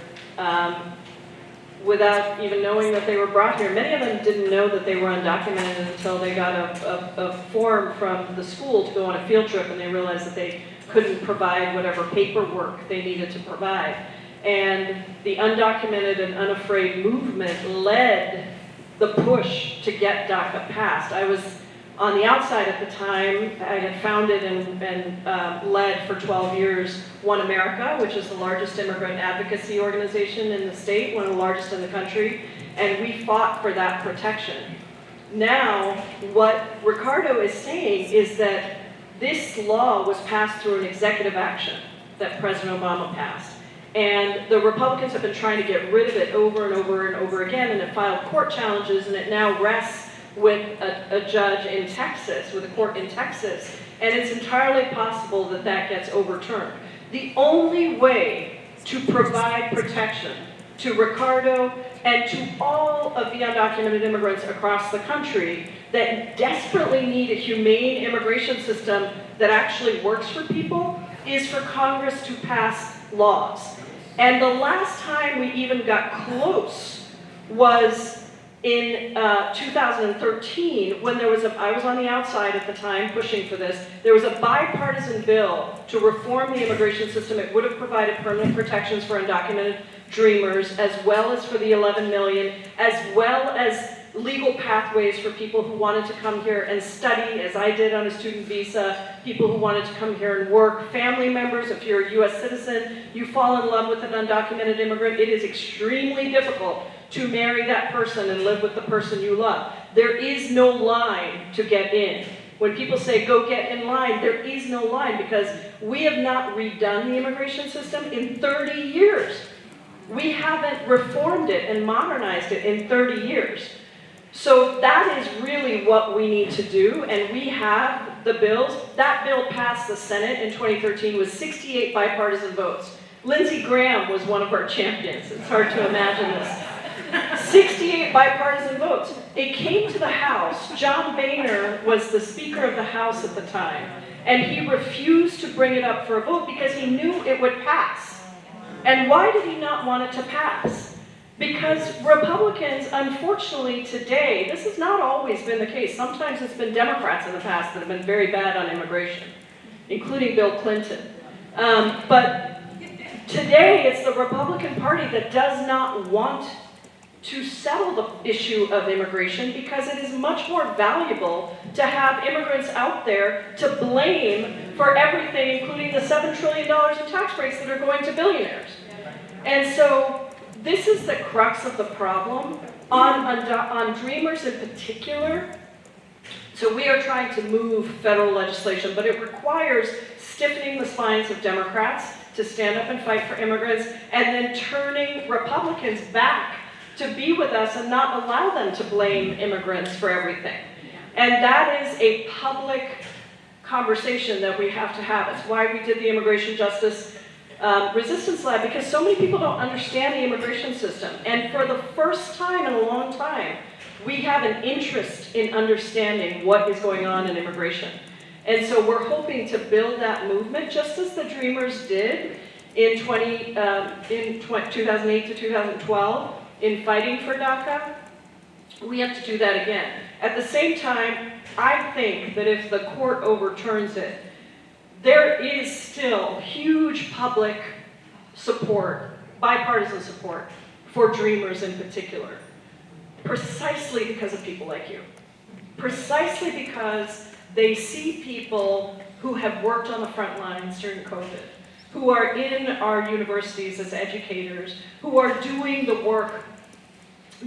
A: without even knowing that they were brought here. Many of them didn't know that they were undocumented until they got a form from the school to go on a field trip, and they realized that they couldn't provide whatever paperwork they needed to provide. And the undocumented and unafraid movement led the push to get DACA passed. I was on the outside at the time. I had founded and led for 12 years One America, which is the largest immigrant advocacy organization in the state, one of the largest in the country, and we fought for that protection. Now, what Ricardo is saying is that this law was passed through an executive action that President Obama passed. And the Republicans have been trying to get rid of it over and over and over again, and it filed court challenges, and it now rests with a judge in Texas, with a court in Texas, and it's entirely possible that that gets overturned. The only way to provide protection to Ricardo and to all of the undocumented immigrants across the country that desperately need a humane immigration system that actually works for people is for Congress to pass laws. And the last time we even got close was in 2013, when there was I was on the outside at the time pushing for this, there was a bipartisan bill to reform the immigration system. It would have provided permanent protections for undocumented dreamers, as well as for the 11 million, as well as legal pathways for people who wanted to come here and study, as I did on a student visa, people who wanted to come here and work, family members. If you're a US citizen, you fall in love with an undocumented immigrant, it is extremely difficult to marry that person and live with the person you love. There is no line to get in. When people say, go get in line, there is no line, because we have not redone the immigration system in 30 years. We haven't reformed it and modernized it in 30 years. So that is really what we need to do, and we have the bills. That bill passed the Senate in 2013 with 68 bipartisan votes. Lindsey Graham was one of our champions. It's hard to imagine this. 68 bipartisan votes. It came to the House. John Boehner was the Speaker of the House at the time, and he refused to bring it up for a vote because he knew it would pass. And why did he not want it to pass? Because Republicans, unfortunately today, this has not always been the case. Sometimes it's been Democrats in the past that have been very bad on immigration, including Bill Clinton. But today it's the Republican Party that does not want to settle the issue of immigration, because it is much more valuable to have immigrants out there to blame for everything, including the $7 trillion in tax breaks that are going to billionaires. And so this is the crux of the problem on Dreamers in particular. So we are trying to move federal legislation, but it requires stiffening the spines of Democrats to stand up and fight for immigrants, and then turning Republicans back to be with us and not allow them to blame immigrants for everything. And that is a public conversation that we have to have. It's why we did the Immigration Justice Resistance Lab, because so many people don't understand the immigration system. And for the first time in a long time, we have an interest in understanding what is going on in immigration. And so we're hoping to build that movement, just as the Dreamers did in 2008 to 2012, in fighting for DACA. We have to do that again. At the same time, I think that if the court overturns it, there is still huge public support, bipartisan support, for Dreamers in particular, precisely because of people like you. Precisely because they see people who have worked on the front lines during COVID, who are in our universities as educators, who are doing the work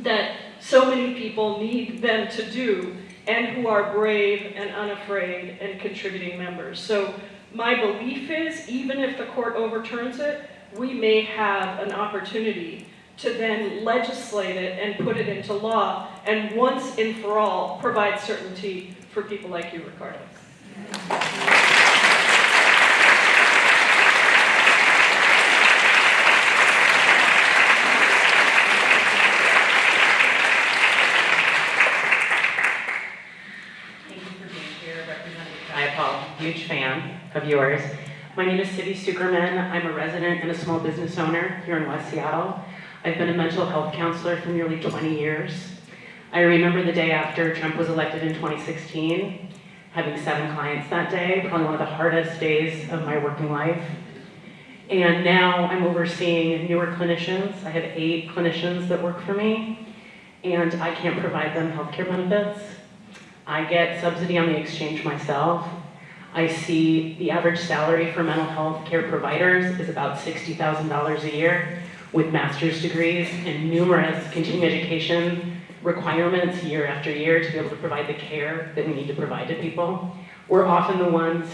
A: that so many people need them to do, and who are brave and unafraid and contributing members. So my belief is, even if the court overturns it, we may have an opportunity to then legislate it and put it into law, and once and for all, provide certainty for people like you, Ricardo.
G: huge fan of yours. My name is Sibby Sukerman. I'm a resident and a small business owner here in West Seattle. I've been a mental health counselor for nearly 20 years. I remember the day after Trump was elected in 2016, having 7 clients that day, probably one of the hardest days of my working life. And now I'm overseeing newer clinicians. I have 8 clinicians that work for me, and I can't provide them healthcare benefits. I get subsidy on the exchange myself. I see the average salary for mental health care providers is about $60,000 a year with master's degrees and numerous continuing education requirements year after year to be able to provide the care that we need to provide to people. We're often the ones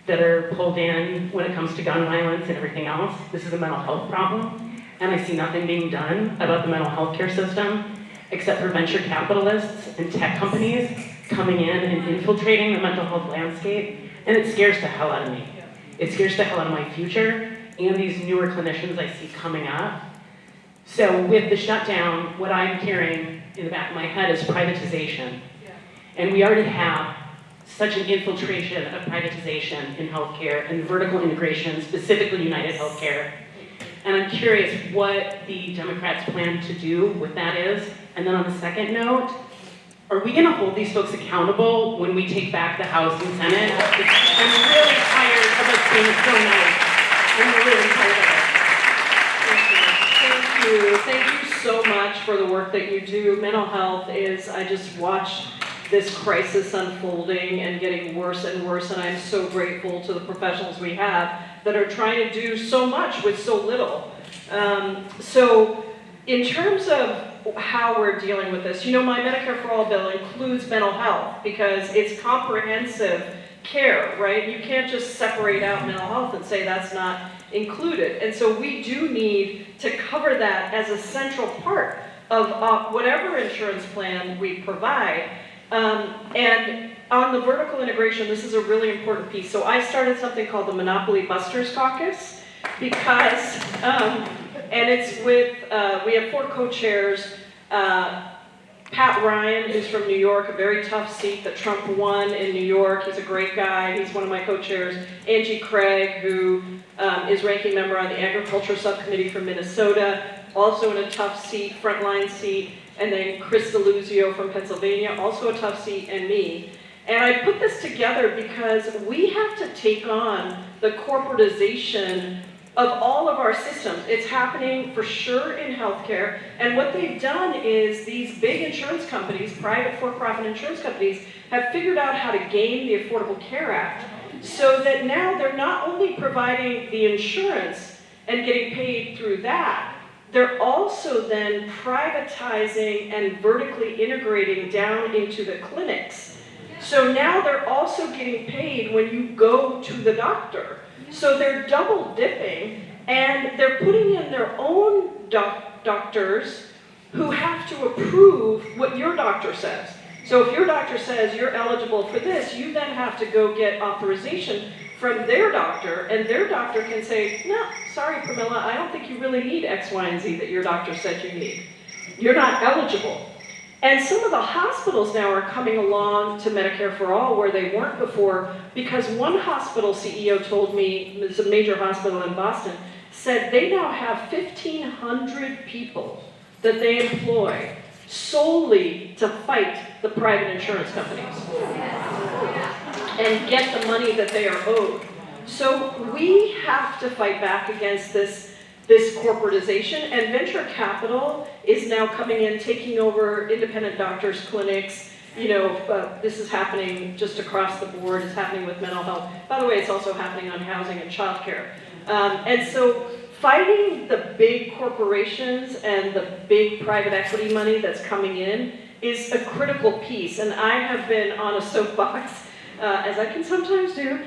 G: that are pulled in when it comes to gun violence and everything else. This is a mental health problem, and I see nothing being done about the mental health care system except for venture capitalists and tech companies coming in and infiltrating the mental health landscape, and it scares the hell out of me. It scares the hell out of my future and these newer clinicians I see coming up. So with the shutdown, what I'm hearing in the back of my head is privatization. And we already have such an infiltration of privatization in healthcare and vertical integration, specifically United Healthcare. And I'm curious what the Democrats plan to do with that is. And then on the second note, are we going to hold these folks accountable when we take back the House and Senate? I'm really tired of us being so nice. I'm really tired of it.
A: Thank you. Thank you so much for the work that you do. Mental health is, I just watched this crisis unfolding and getting worse and worse, and I'm so grateful to the professionals we have that are trying to do so much with so little. So in terms of how we're dealing with this, you know, my Medicare for All bill includes mental health because it's comprehensive care, right? You can't just separate out mental health and say that's not included. And so we do need to cover that as a central part of whatever insurance plan we provide. And on the vertical integration, this is a really important piece. So I started something called the Monopoly Busters Caucus because, and it's with, we have 4 co-chairs, Pat Ryan, who's from New York, a very tough seat that Trump won in New York. He's a great guy. He's one of my co-chairs. Angie Craig, who is ranking member on the Agriculture Subcommittee from Minnesota, also in a tough seat, frontline seat. And then Chris DeLuzio from Pennsylvania, also a tough seat, and me. And I put this together because we have to take on the corporatization of all of our systems. It's happening for sure in healthcare, and what they've done is these big insurance companies, private for-profit insurance companies, have figured out how to game the Affordable Care Act so that now they're not only providing the insurance and getting paid through that, they're also then privatizing and vertically integrating down into the clinics. So now they're also getting paid when you go to the doctor. So they're double dipping, and they're putting in their own doctors who have to approve what your doctor says. So if your doctor says you're eligible for this, you then have to go get authorization from their doctor, and their doctor can say, no, sorry, Pramila, I don't think you really need X, Y, and Z that your doctor said you need. You're not eligible. And some of the hospitals now are coming along to Medicare for All where they weren't before, because one hospital CEO told me, it's a major hospital in Boston, said they now have 1,500 people that they employ solely to fight the private insurance companies and get the money that they are owed. So we have to fight back against this corporatization, and venture capital is now coming in, taking over independent doctors' clinics. You know, this is happening just across the board. It's happening with mental health. By the way, it's also happening on housing and childcare. And so fighting the big corporations and the big private equity money that's coming in is a critical piece. And I have been on a soapbox, as I can sometimes do,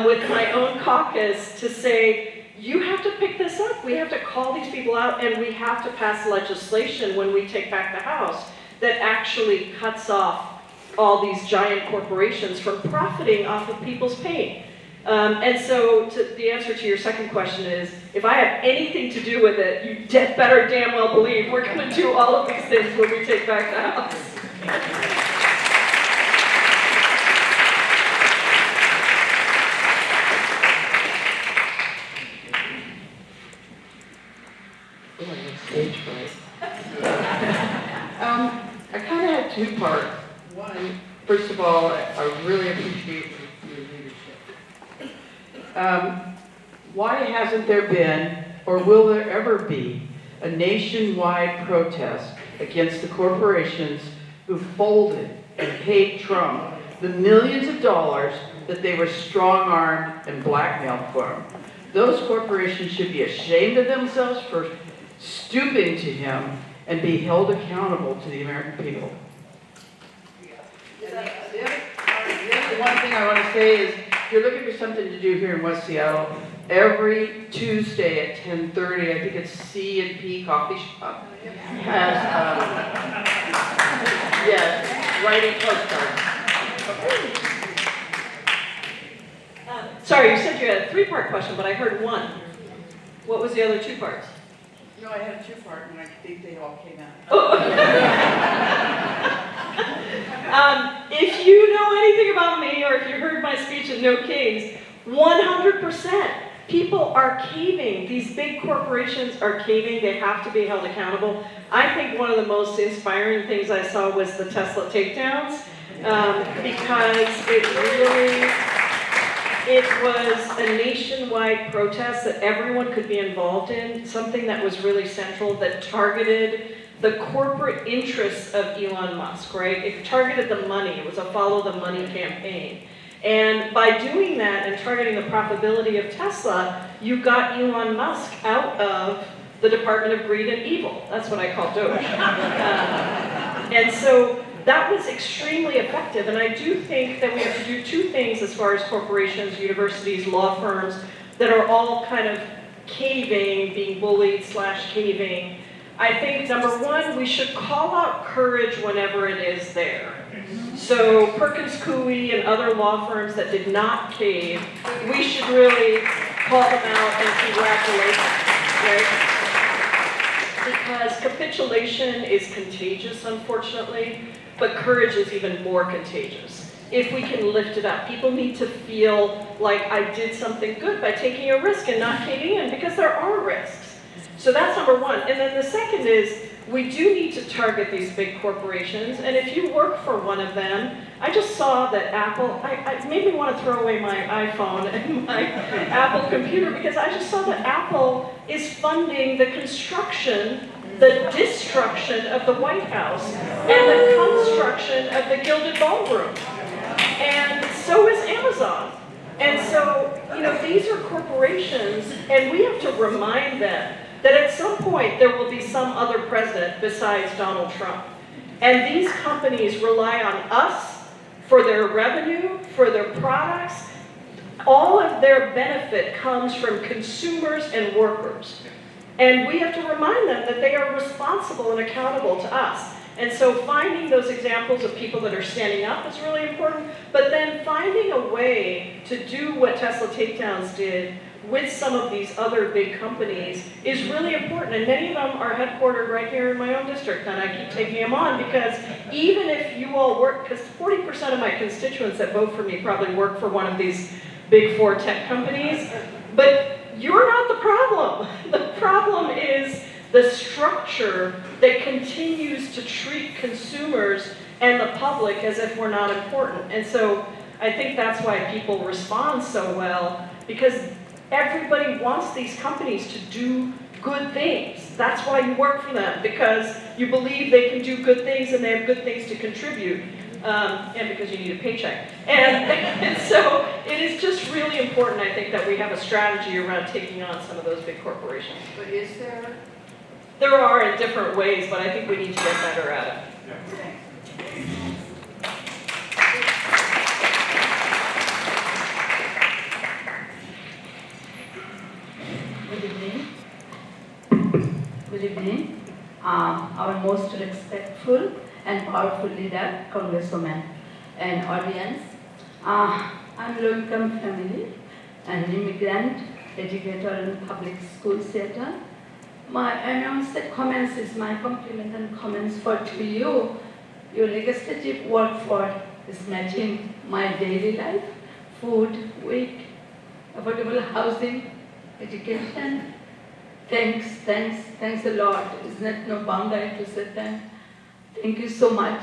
A: with my own caucus to say, you have to pick this up. We have to call these people out, and we have to pass legislation when we take back the House that actually cuts off all these giant corporations from profiting off of people's pain. And so the answer to your second question is, if I have anything to do with it, you better damn well believe we're going to do all of these things when we take back the House.
H: I really appreciate your leadership. Why hasn't there been, or will there ever be, a nationwide protest against the corporations who folded and paid Trump the millions of dollars that they were strong-armed and blackmailed for? Those corporations should be ashamed of themselves for stooping to him and be held accountable to the American people. The one thing I want to say is, if you're looking for something to do here in West Seattle, every Tuesday at 10:30, I think it's C&P Coffee Shop, has, writing postcards.
A: Sorry, you said you had a 3-part question, but I heard 1. What was the other 2 parts?
H: No, I had a 2-part, and I think they all came out.
A: If you know anything about me, or if you heard my speech at No Kings, 100%. People are caving. These big corporations are caving. They have to be held accountable. I think one of the most inspiring things I saw was the Tesla takedowns, because it was a nationwide protest that everyone could be involved in, something that was really central, that targeted the corporate interests of Elon Musk, right? It targeted the money. It was a follow the money campaign. And by doing that and targeting the profitability of Tesla, you got Elon Musk out of the Department of Greed and Evil. That's what I call Doge. And so that was extremely effective. And I do think that we have to do 2 things as far as corporations, universities, law firms, that are all kind of caving, being bullied / caving. I think, number 1, we should call out courage whenever it is there. So Perkins Coie and other law firms that did not cave, we should really call them out and congratulate them, right? Because capitulation is contagious, unfortunately, but courage is even more contagious. If we can lift it up, people need to feel like I did something good by taking a risk and not caving in, because there are risks. So that's number 1. And then the second is, we do need to target these big corporations, and if you work for one of them, I just saw that Apple, it made me want to throw away my iPhone and my Apple computer, because I just saw that Apple is funding the construction, the destruction of the White House, and the construction of the Gilded Ballroom. And so is Amazon. And so, these are corporations, and we have to remind them that at some point there will be some other president besides Donald Trump. And these companies rely on us for their revenue, for their products. All of their benefit comes from consumers and workers. And we have to remind them that they are responsible and accountable to us. And so finding those examples of people that are standing up is really important, but then finding a way to do what Tesla takedowns did with some of these other big companies is really important. And many of them are headquartered right here in my own district, and I keep taking them on, because even if you all work, because 40% of my constituents that vote for me probably work for one of these big 4 tech companies, but you're not the problem. The problem is the structure that continues to treat consumers and the public as if we're not important. And so I think that's why people respond so well, because everybody wants these companies to do good things. That's why you work for them, because you believe they can do good things and they have good things to contribute, and because you need a paycheck. And so it is just really important, I think, that we have a strategy around taking on some of those big corporations.
H: But is there?
A: There are in different ways, but I think we need to get better at it.
I: Good evening. Good evening. Our most respectful and powerful leader, Congresswoman, and audience. I'm low-income family, an immigrant, educator in public school theater. My announced comments is my compliment and comments for to you. Your legislative work for is matching my daily life, food, weight, affordable housing, education. Thanks a lot. Is not no boundary to say thank. Thank you so much.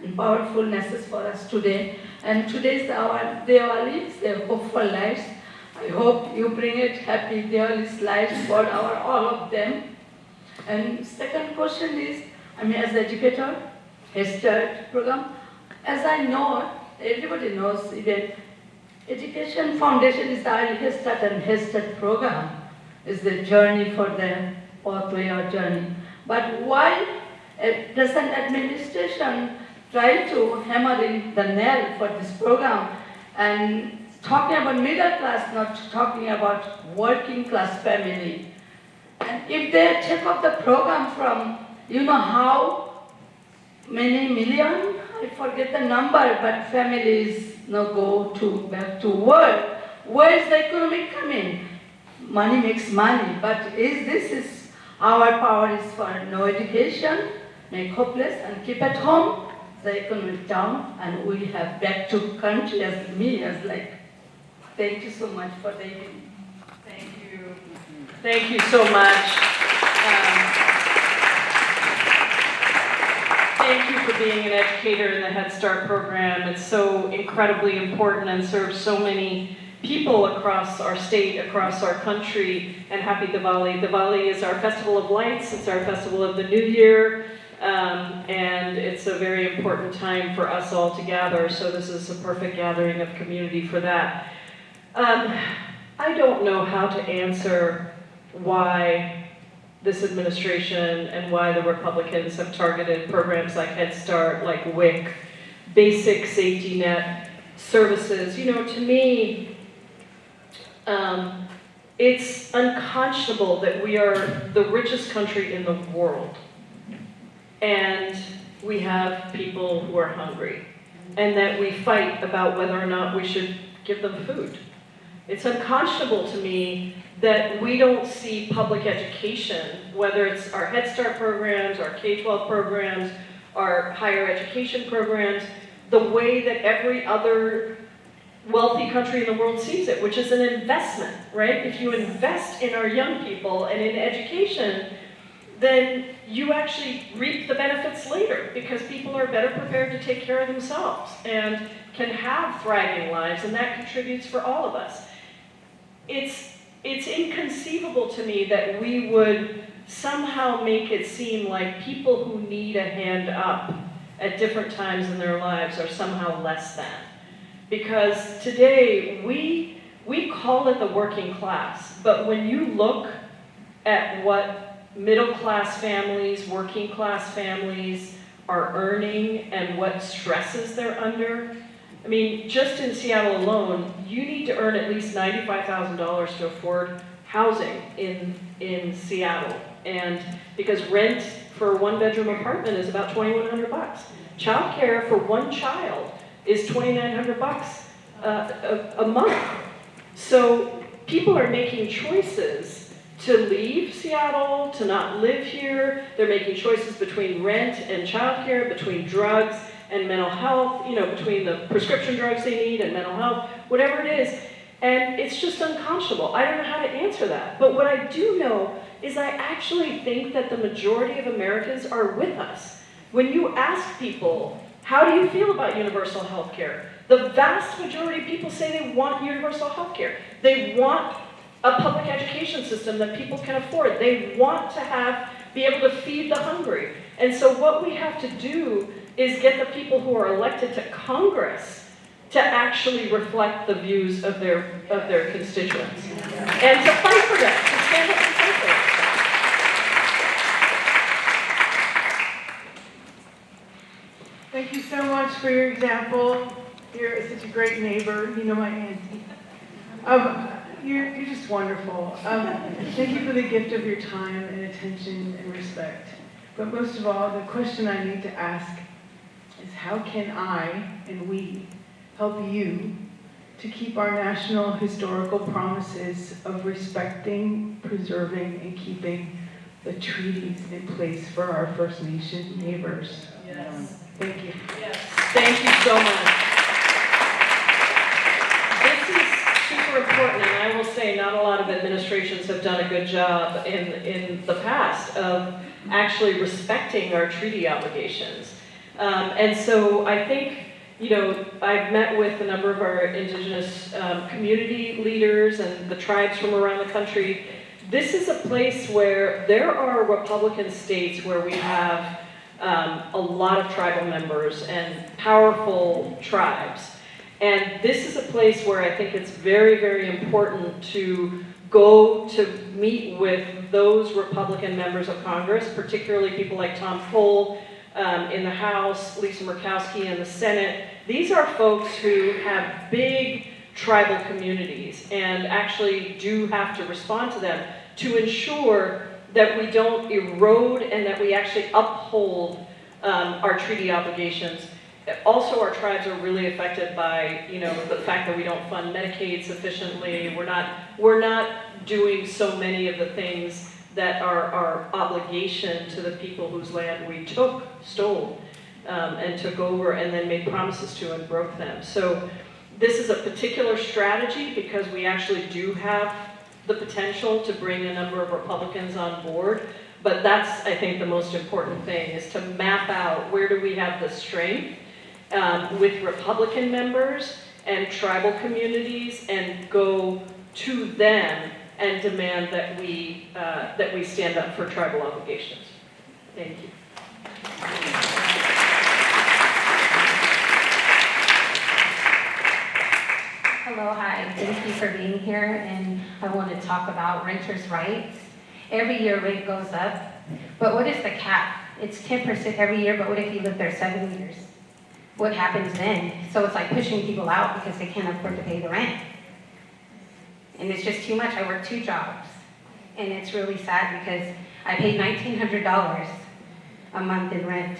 I: and powerful message for us today. And today's our Diwali, their hopeful lives. I hope you bring it happy Diwali's lives for all of them. And second question is, as educator, Head Start program, as I know, everybody knows, even Education Foundation is the Head Start and Head Start program, is the journey for them, pathway or journey. But why doesn't administration try to hammer in the nail for this program and talking about middle class, not talking about working class family? And if they take up the program from, how many million, I forget the number, but families go back to work. Where is the economic coming? Money makes money, but this is our power is for no education, make hopeless and keep at home, the economic down, and we have back to country as me, as like, thank you so much for the evening.
A: Thank you. Thank you so much. Thank you for being an educator in the Head Start program. It's so incredibly important and serves so many people across our state, across our country, and happy Diwali. Diwali is our festival of lights, it's our festival of the new year, and it's a very important time for us all to gather, so this is a perfect gathering of community for that. I don't know how to answer why this administration and why the Republicans have targeted programs like Head Start, like WIC, basic safety net services. To me, it's unconscionable that we are the richest country in the world, and we have people who are hungry, and that we fight about whether or not we should give them food. It's unconscionable to me that we don't see public education, whether it's our Head Start programs, our K-12 programs, our higher education programs, the way that every other wealthy country in the world sees it, which is an investment, right? If you invest in our young people and in education, then you actually reap the benefits later, because people are better prepared to take care of themselves and can have thriving lives, and that contributes for all of us. It's inconceivable to me that we would somehow make it seem like people who need a hand up at different times in their lives are somehow less than. Because today, we call it the working class, but when you look at what middle class families, working class families are earning and what stresses they're under, just in Seattle alone, you need to earn at least $95,000 to afford housing in Seattle. And because rent for a one-bedroom apartment is about $2,100. Childcare for one child is $2,900 a month. So people are making choices to leave Seattle, to not live here. They're making choices between rent and childcare, between drugs and mental health, between the prescription drugs they need and mental health, whatever it is. And it's just unconscionable. I don't know how to answer that. But what I do know is I actually think that the majority of Americans are with us. When you ask people, how do you feel about universal health care? The vast majority of people say they want universal health care. They want a public education system that people can afford. They want to be able to feed the hungry. And so what we have to do is get the people who are elected to Congress to actually reflect the views of their constituents. And to fight for them, to stand up and fight for them.
J: Thank you so much for your example. You're such a great neighbor. My auntie. You're just wonderful. Thank you for the gift of your time and attention and respect. But most of all, the question I need to ask is, how can I and we help you to keep our national historical promises of respecting, preserving, and keeping the treaties in place for our First Nation neighbors?
A: Yes.
J: Thank you.
A: Yes. Thank you so much. This is super important, and I will say not a lot of administrations have done a good job in the past of actually respecting our treaty obligations. And so I think, you know, I've met with a number of our indigenous community leaders and the tribes from around the country. This is a place where there are Republican states where we have a lot of tribal members and powerful tribes. And this is a place where I think it's very, very important to go to meet with those Republican members of Congress, particularly people like Tom Cole in the House, Lisa Murkowski in the Senate. These are folks who have big tribal communities and actually do have to respond to them to ensure that we don't erode and that we actually uphold our treaty obligations. Also, our tribes are really affected by, you know, the fact that we don't fund Medicaid sufficiently. We're not doing so many of the things that are our obligation to the people whose land we stole, and took over and then made promises to and broke them. So this is a particular strategy because we actually do have the potential to bring a number of Republicans on board. But that's, I think, the most important thing, is to map out where do we have the strength with Republican members and tribal communities, and go to them and demand that we stand up for tribal obligations. Thank you.
K: Hello, hi. Thank you for being here, and I want to talk about renters' rights. Every year rate goes up, but what is the cap? It's 10% every year, but what if you live there 7 years? What happens then? So it's like pushing people out because they can't afford to pay the rent. And it's just too much. I work 2 jobs, and it's really sad because I pay $1,900 a month in rent,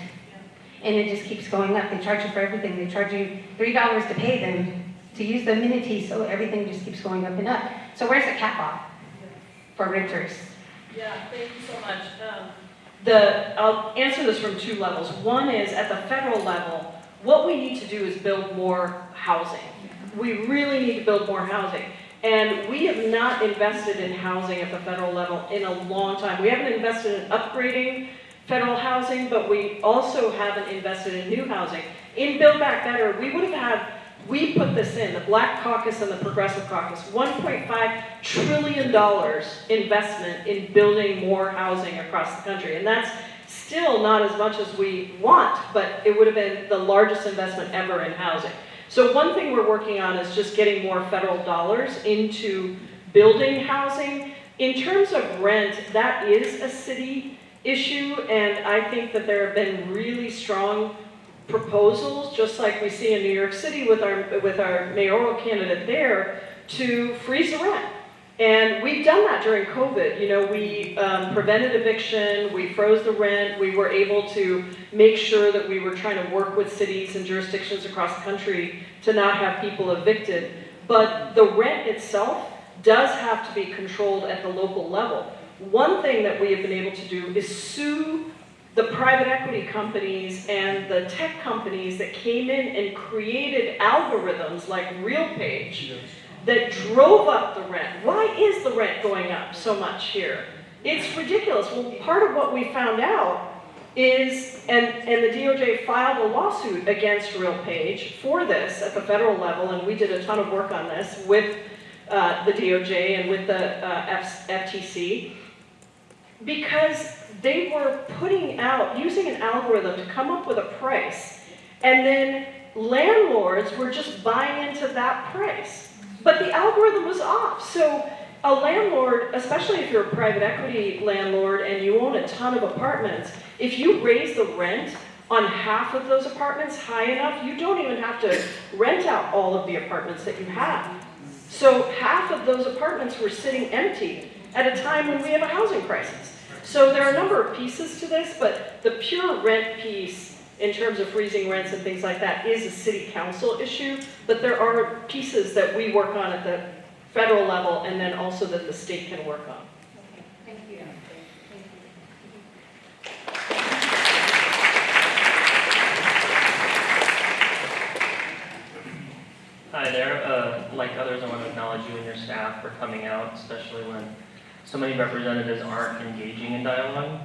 K: and it just keeps going up. They charge you for everything. They charge you $3 to pay them to use the amenities, so everything just keeps going up and up. So where's the cap off for renters?
A: Yeah, thank you so much. I'll answer this from 2 levels. One is at the federal level, what we need to do is build more housing. We really need to build more housing. And we have not invested in housing at the federal level in a long time. We haven't invested in upgrading federal housing, but we also haven't invested in new housing. In Build Back Better, we put this in, the Black Caucus and the Progressive Caucus, $1.5 trillion investment in building more housing across the country. And that's still not as much as we want, but it would have been the largest investment ever in housing. So one thing we're working on is just getting more federal dollars into building housing. In terms of rent, that is a city issue, and I think that there have been really strong proposals, just like we see in New York City with our mayoral candidate there, to freeze the rent. And we've done that during COVID. You know, we prevented eviction, we froze the rent, we were able to make sure that we were trying to work with cities and jurisdictions across the country to not have people evicted. But the rent itself does have to be controlled at the local level. One thing that we have been able to do is sue the private equity companies and the tech companies that came in and created algorithms like RealPage that drove up the rent. Why is the rent going up so much here? It's ridiculous. Well, part of what we found out is, and the DOJ filed a lawsuit against RealPage for this at the federal level, and we did a ton of work on this with the DOJ and with the FTC, because they were putting out, using an algorithm to come up with a price, and then landlords were just buying into that price. But the algorithm was off. So a landlord, especially if you're a private equity landlord and you own a ton of apartments, if you raise the rent on half of those apartments high enough, you don't even have to rent out all of the apartments that you have. So half of those apartments were sitting empty at a time when we have a housing crisis. So there are a number of pieces to this, but the pure rent piece in terms of freezing rents and things like that is a city council issue, but there are pieces that we work on at the federal level and then also that the state can work on.
K: Thank you.
L: Hi there. Like others, I want to acknowledge you and your staff for coming out, especially when so many representatives aren't engaging in dialogue.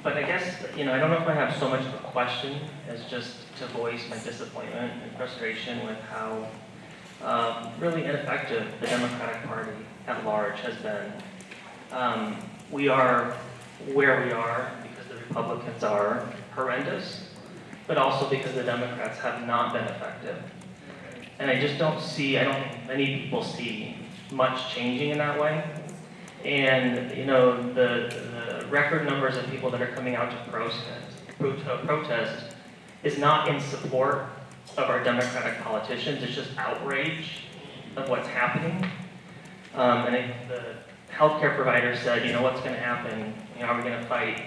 L: But I guess, I don't know if I have so much of a question as just to voice my disappointment and frustration with how really ineffective the Democratic Party at large has been. We are where we are because the Republicans are horrendous, but also because the Democrats have not been effective. And I just don't think many people see much changing in that way. And, the record numbers of people that are coming out to protest is not in support of our Democratic politicians, it's just outrage of what's happening. And the healthcare provider said, what's going to happen? Are we going to fight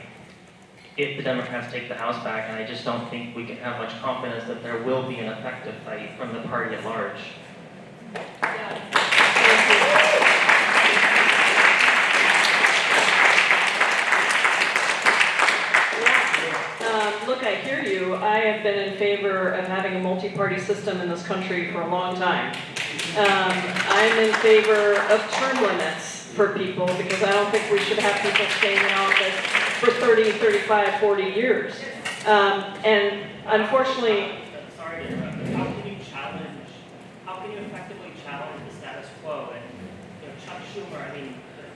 L: if the Democrats take the House back? And I just don't think we can have much confidence that there will be an effective fight from the party at large.
A: Look, I hear you. I have been in favor of having a multi-party system in this country for a long time. I'm in favor of term limits for people because I don't think we should have people staying in office for 30, 35, 40 years. And unfortunately...
L: Sorry to interrupt, but how can you effectively challenge the status quo? And, Chuck Schumer,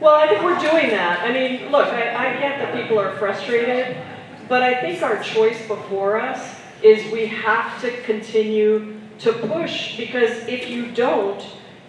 A: Well, I think we're doing that. Look, I get that people are frustrated, but I think our choice before us is we have to continue to push, because if you don't,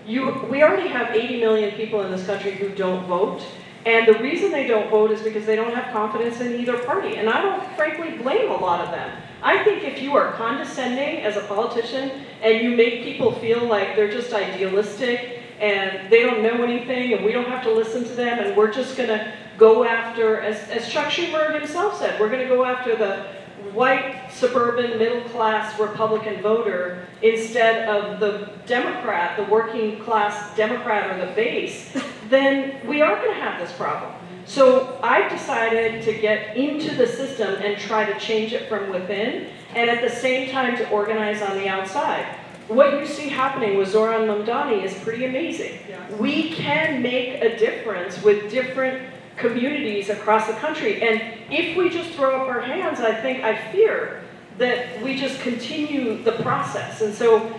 A: we already have 80 million people in this country who don't vote, and the reason they don't vote is because they don't have confidence in either party, and I don't frankly blame a lot of them. I think if you are condescending as a politician and you make people feel like they're just idealistic and they don't know anything and we don't have to listen to them and we're just going to go after, as Chuck Schumer himself said, we're going to go after the white, suburban, middle-class Republican voter instead of the Democrat, the working-class Democrat or the base, then we are going to have this problem. So I've decided to get into the system and try to change it from within, and at the same time to organize on the outside. What you see happening with Zoran Mamdani is pretty amazing. We can make a difference with different communities across the country. And if we just throw up our hands, I fear that we just continue the process. And so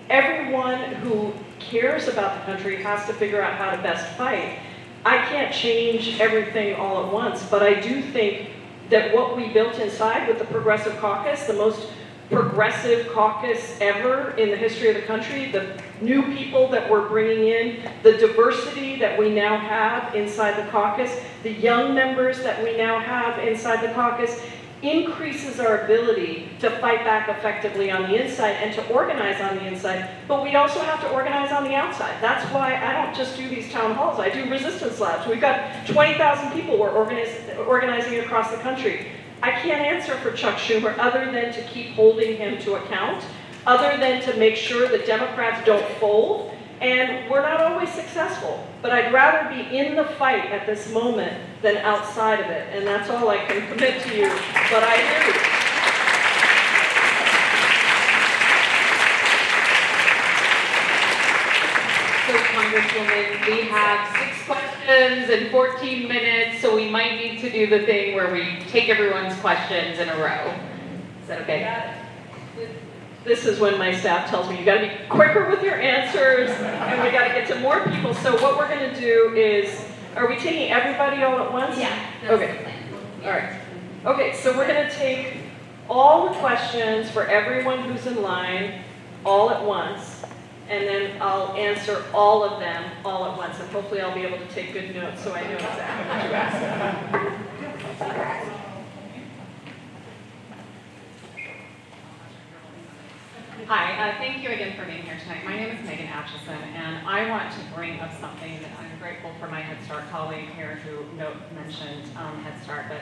A: everyone who cares about the country has to figure out how to best fight. I can't change everything all at once, but I do think that what we built inside with the Progressive Caucus, the most progressive caucus ever in the history of the country, the new people that we're bringing in, the diversity that we now have inside the caucus, the young members that we now have inside the caucus, increases our ability to fight back effectively on the inside and to organize on the inside, but we also have to organize on the outside. That's why I don't just do these town halls, I do resistance labs. We've got 20,000 people we're organizing across the country. I can't answer for Chuck Schumer other than to keep holding him to account, other than to make sure the Democrats don't fold, and we're not always successful. But I'd rather be in the fight at this moment than outside of it, and that's all I can commit to you, but I hear you.
B: So, Congresswoman, we have 6 questions and 14 minutes, so we might need to do the thing where we take everyone's questions in a row. Is that okay?
A: This is when my staff tells me, you gotta be quicker with your answers, and we gotta get to more people. So what we're gonna do is, are we taking everybody all at once?
K: Yeah. That's
A: Okay.
K: the plan.
A: All right. Okay, so we're gonna take all the questions for everyone who's in line all at once, and then I'll answer all of them all at once, and hopefully I'll be able to take good notes so I know exactly what you asked.
M: Hi, thank you again for being here tonight. My name is Megan Atchison, and I want to bring up something that I'm grateful for my Head Start colleague here who mentioned Head Start, but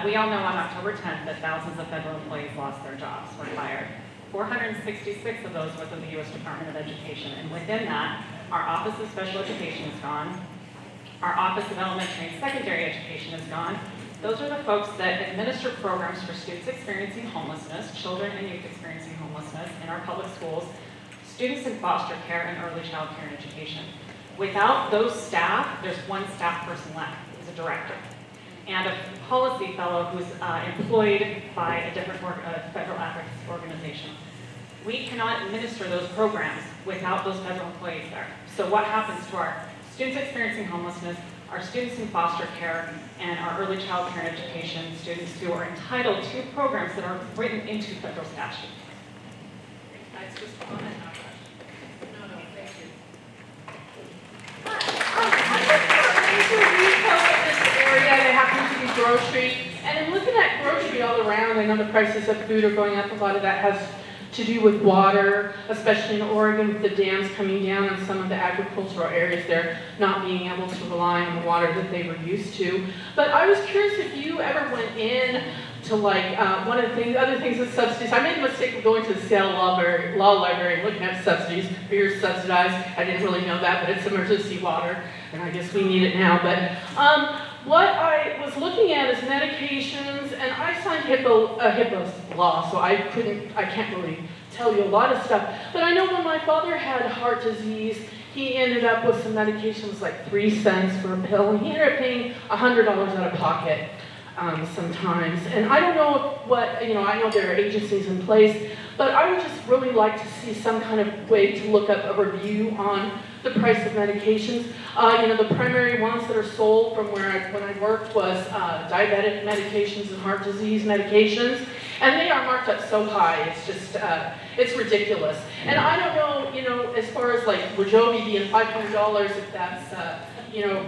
M: we all know on October 10th that thousands of federal employees lost their jobs, were fired. 466 of those were through the U.S. Department of Education, and within that, our Office of Special Education is gone, our Office of Elementary and Secondary Education is gone. Those are the folks that administer programs for students experiencing homelessness, children and youth experiencing homelessness in our public schools, students in foster care and early child care and education. Without those staff, there's one staff person left, who's a director. and a policy fellow who's employed by a different federal ethics organization. We cannot administer those programs without those federal employees there. So what happens to our students experiencing homelessness, our students in foster care, and our early child care and education students who are entitled to programs that are written into federal statute? That's just a comment, not a question. No, thank you.
N: Area that happens to be grocery, and in looking at grocery all around, I know the prices of food are going up. A lot of that has to do with water, especially in Oregon with the dams coming down on some of the agricultural areas. They're not being able to rely on the water that they were used to. But I was curious if you ever went in to like one of the things, other things with subsidies. I made the mistake of going to the Seattle Law Library and looking at subsidies. Beer's subsidized. I didn't really know that, but it's emergency water, and I guess we need it now. But what I was looking at is medications, and I signed HIPAA law, so I can't really tell you a lot of stuff. But I know when my father had heart disease, he ended up with some medications like 3 cents for a pill, and he ended up paying $100 out of pocket sometimes. And I don't know what, I know there are agencies in place, but I would just really like to see some kind of way to look up a review on the price of medications. The primary ones that are sold from when I worked was diabetic medications and heart disease medications, and they are marked up so high, it's just, it's ridiculous. And I don't know, as far as like Wegovy being $500, if that's,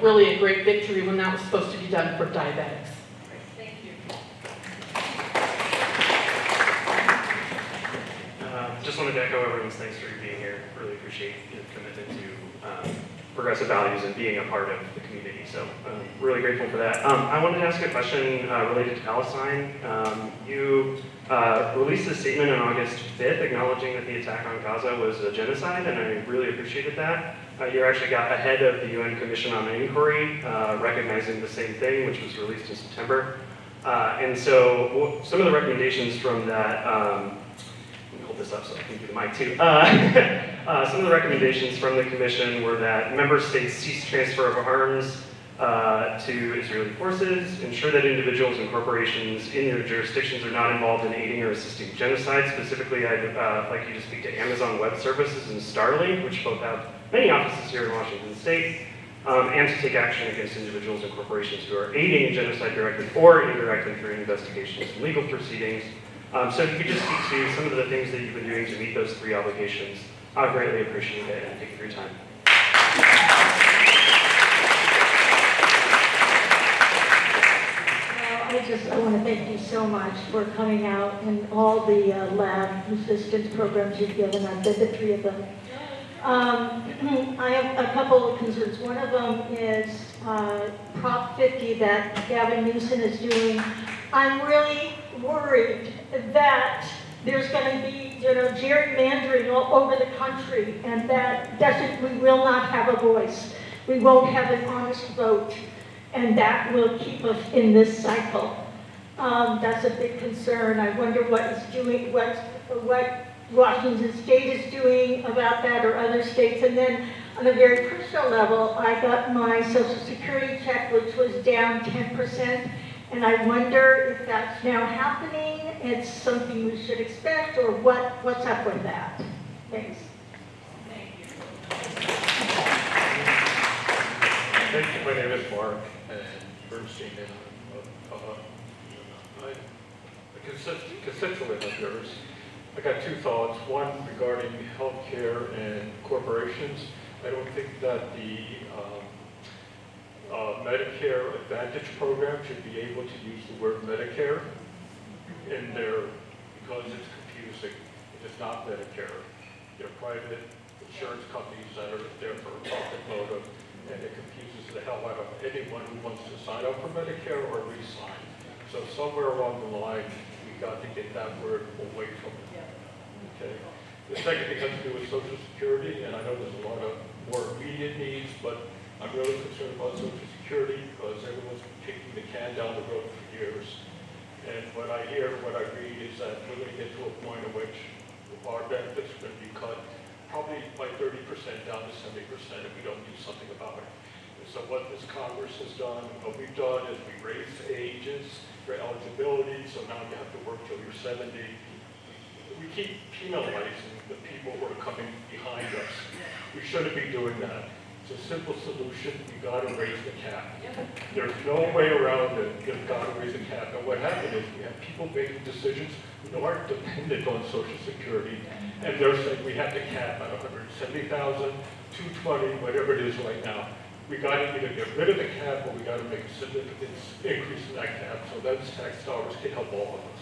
N: really a great victory when that was supposed to be done for diabetics.
M: Thank you.
O: Just wanted to echo everyone's thanks for being here. Really appreciate your commitment to progressive values and being a part of the community. So really grateful for that. I wanted to ask a question related to Palestine. You released a statement on August 5th acknowledging that the attack on Gaza was a genocide, and I really appreciated that. You actually got ahead of the UN Commission on Inquiry, recognizing the same thing, which was released in September. And so some of the recommendations from that, let me hold this up so I can do the mic too. Some of the recommendations from the Commission were that member states cease transfer of arms to Israeli forces, ensure that individuals and corporations in their jurisdictions are not involved in aiding or assisting genocide. Specifically, I'd like you to speak to Amazon Web Services and Starlink, which both have many offices here in Washington State, and to take action against individuals and corporations who are aiding genocide directly or indirectly through investigations and legal proceedings. So if you could just speak to some of the things that you've been doing to meet those 3 obligations, I'd greatly appreciate it, and thank you for your time.
P: I want to thank you so much for coming out and all the lab resistance programs you've given. I've been to 3 of them. I have a couple of concerns. One of them is Prop 50 that Gavin Newsom is doing. I'm really worried that there's going to be, gerrymandering all over the country, and that we will not have a voice. We won't have an honest vote, and that will keep us in this cycle. That's a big concern. I wonder what Washington State is doing about that, or other states. And then on a very personal level, I got my Social Security check, which was down 10%, and I wonder if that's now happening. It's something we should expect, or what's up with that? Thanks.
M: Thank you.
Q: Thank you. My name is Mark Bernstein, and I'm a constituent of yours. I got 2 thoughts. One regarding healthcare and corporations. I don't think that the Medicare Advantage program should be able to use the word Medicare in there because it's confusing. It is not Medicare. They're private insurance companies that are there for a profit motive, and it confuses the hell out of anyone who wants to sign up for Medicare or re-sign. So somewhere along the line, we got to get that word away from it. Okay. The second thing has to do with Social Security, and I know there's a lot of more immediate needs, but I'm really concerned about Social Security because everyone's kicking the can down the road for years. And what I hear, what I read is that we're going to get to a point in which our benefits are going to be cut probably by 30% down to 70% if we don't do something about it. And So what this Congress has done, what we've done is we raised ages for eligibility, so now you have to work till you're 70. We keep penalizing the people who are coming behind us. We shouldn't be doing that. It's a simple solution. You got to raise the cap. There's no way around it. You've got to raise the cap. And what happened is we have people making decisions who aren't dependent on Social Security, and they're saying we have to cap at 170,000, 220, whatever it is right now. We got to either get rid of the cap or we got to make a significant increase in that cap so those tax dollars can help all of us.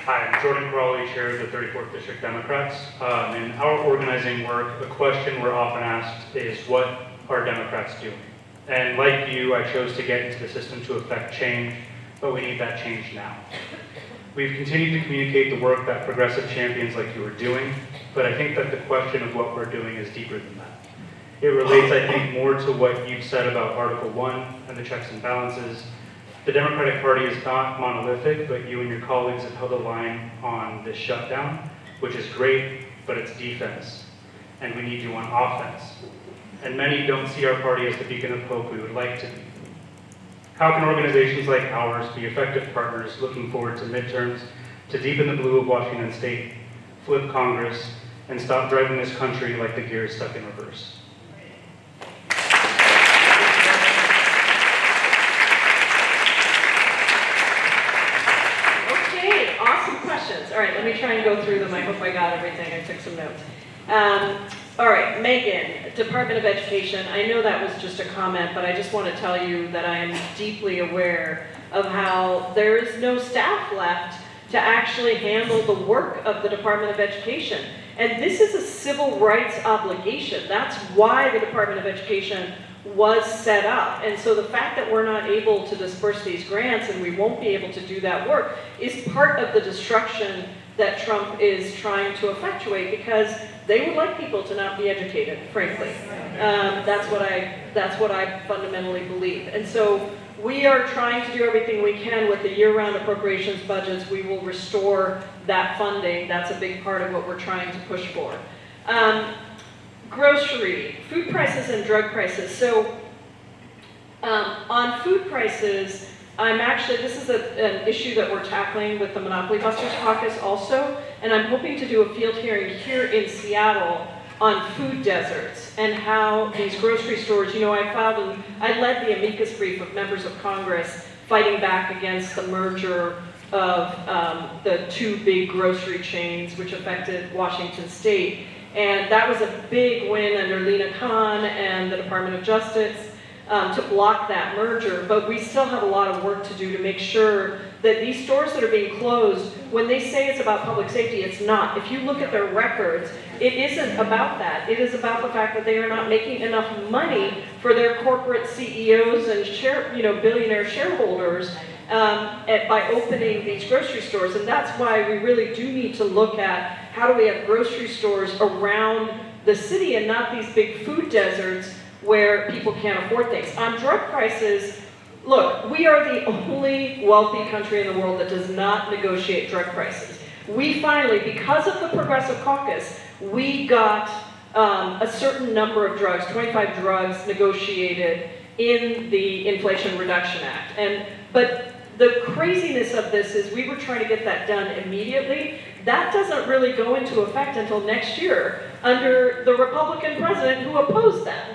R: Hi, I'm Jordan Crawley, Chair of the 34th District Democrats. In our organizing work, the question we're often asked is, what are Democrats doing? And like you, I chose to get into the system to affect change, but we need that change now. We've continued to communicate the work that progressive champions like you are doing, but I think that the question of what we're doing is deeper than that. It relates, I think, more to what you've said about Article 1 and the checks and balances. The Democratic Party is not monolithic, but you and your colleagues have held a line on this shutdown, which is great, but it's defense, and we need you on offense. And many don't see our party as the beacon of hope we would like to be. How can organizations like ours be effective partners looking forward to midterms to deepen the blue of Washington State, flip Congress, and stop driving this country like the gears stuck in reverse?
A: Okay, awesome questions. All right, let me try and go through them. I hope I got everything. I took some notes. All right, Megan, Department of Education. I know that was just a comment, but I just want to tell you that I am deeply aware of how there is no staff left to actually handle the work of the Department of Education. And this is a civil rights obligation. That's why the Department of Education was set up. And so the fact that we're not able to disperse these grants and we won't be able to do that work is part of the destruction that Trump is trying to effectuate, because they would like people to not be educated, frankly. That's what I fundamentally believe. And so we are trying to do everything we can with the year-round appropriations budgets. We will restore that funding. That's a big part of what we're trying to push for. Grocery, food prices and drug prices. So on food prices, this is an issue that we're tackling with the Monopoly Busters Caucus also, and I'm hoping to do a field hearing here in Seattle on food deserts and how these grocery stores, I led the amicus brief of members of Congress fighting back against the merger of the two big grocery chains which affected Washington State. And that was a big win under Lena Khan and the Department of Justice to block that merger, but we still have a lot of work to do to make sure that these stores that are being closed, when they say it's about public safety, it's not. If you look at their records, it isn't about that. It is about the fact that they are not making enough money for their corporate CEOs and billionaire shareholders by opening these grocery stores. And that's why we really do need to look at how do we have grocery stores around the city and not these big food deserts where people can't afford things. On drug prices, look, we are the only wealthy country in the world that does not negotiate drug prices. We finally, because of the Progressive Caucus, we got a certain number of drugs, 25 drugs negotiated in the Inflation Reduction Act. But the craziness of this is we were trying to get that done immediately. That doesn't really go into effect until next year under the Republican president who opposed that.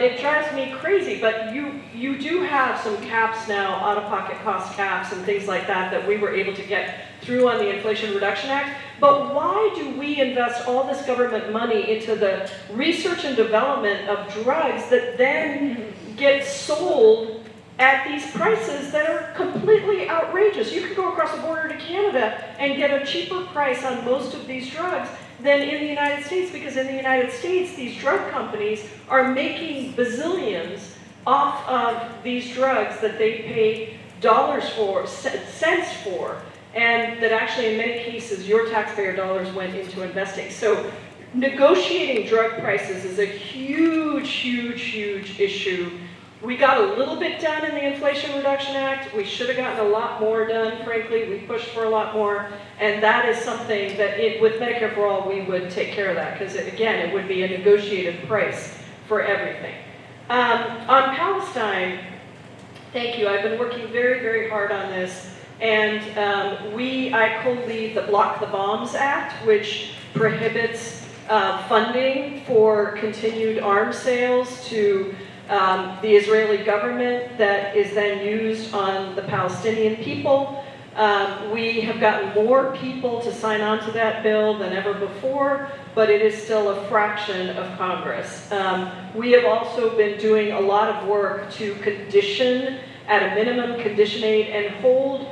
A: It drives me crazy, but you do have some caps now, out-of-pocket cost caps and things like that we were able to get through on the Inflation Reduction Act. But why do we invest all this government money into the research and development of drugs that then get sold at these prices that are completely outrageous? You can go across the border to Canada and get a cheaper price on most of these drugs than in the United States, because in the United States, these drug companies are making bazillions off of these drugs that they pay dollars for, cents for, and that actually in many cases your taxpayer dollars went into investing. So negotiating drug prices is a huge, huge, huge issue We got a little bit done in the Inflation Reduction Act. We should have gotten a lot more done, frankly. We pushed for a lot more. And that is something that, with Medicare for All, we would take care of that. Because, again, it would be a negotiated price for everything. On Palestine, thank you. I've been working very, very hard on this. And I co-lead the Block the Bombs Act, which prohibits funding for continued arms sales to the Israeli government that is then used on the Palestinian people. We have gotten more people to sign on to that bill than ever before, but it is still a fraction of Congress. We have also been doing a lot of work to condition, at a minimum, condition aid and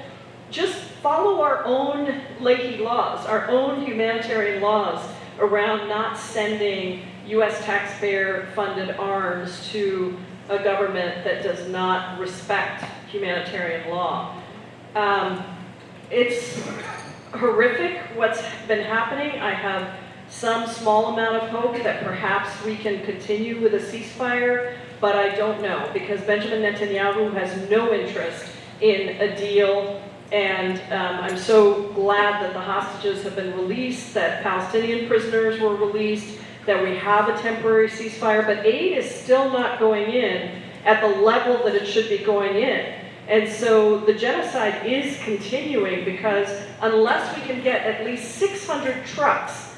A: just follow our own Leahy laws, our own humanitarian laws around not sending U.S. taxpayer-funded arms to a government that does not respect humanitarian law. It's horrific what's been happening. I have some small amount of hope that perhaps we can continue with a ceasefire, but I don't know, because Benjamin Netanyahu has no interest in a deal. And I'm so glad that the hostages have been released, that Palestinian prisoners were released, that we have a temporary ceasefire, but aid is still not going in at the level that it should be going in. And so the genocide is continuing, because unless we can get at least 600 trucks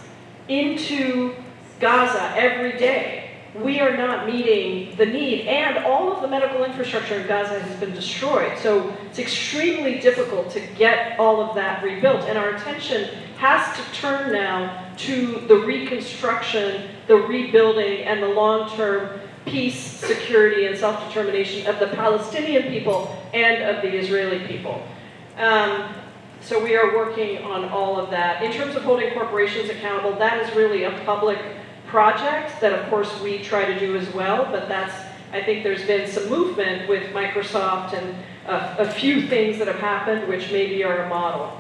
A: into Gaza every day, we are not meeting the need, and all of the medical infrastructure in Gaza has been destroyed. So it's extremely difficult to get all of that rebuilt, and our attention has to turn now to the reconstruction, the rebuilding, and the long-term peace, security, and self-determination of the Palestinian people and of the Israeli people. So we are working on all of that. In terms of holding corporations accountable, that is really a public project that, of course, we try to do as well, but I think there's been some movement with Microsoft and a few things that have happened which maybe are a model.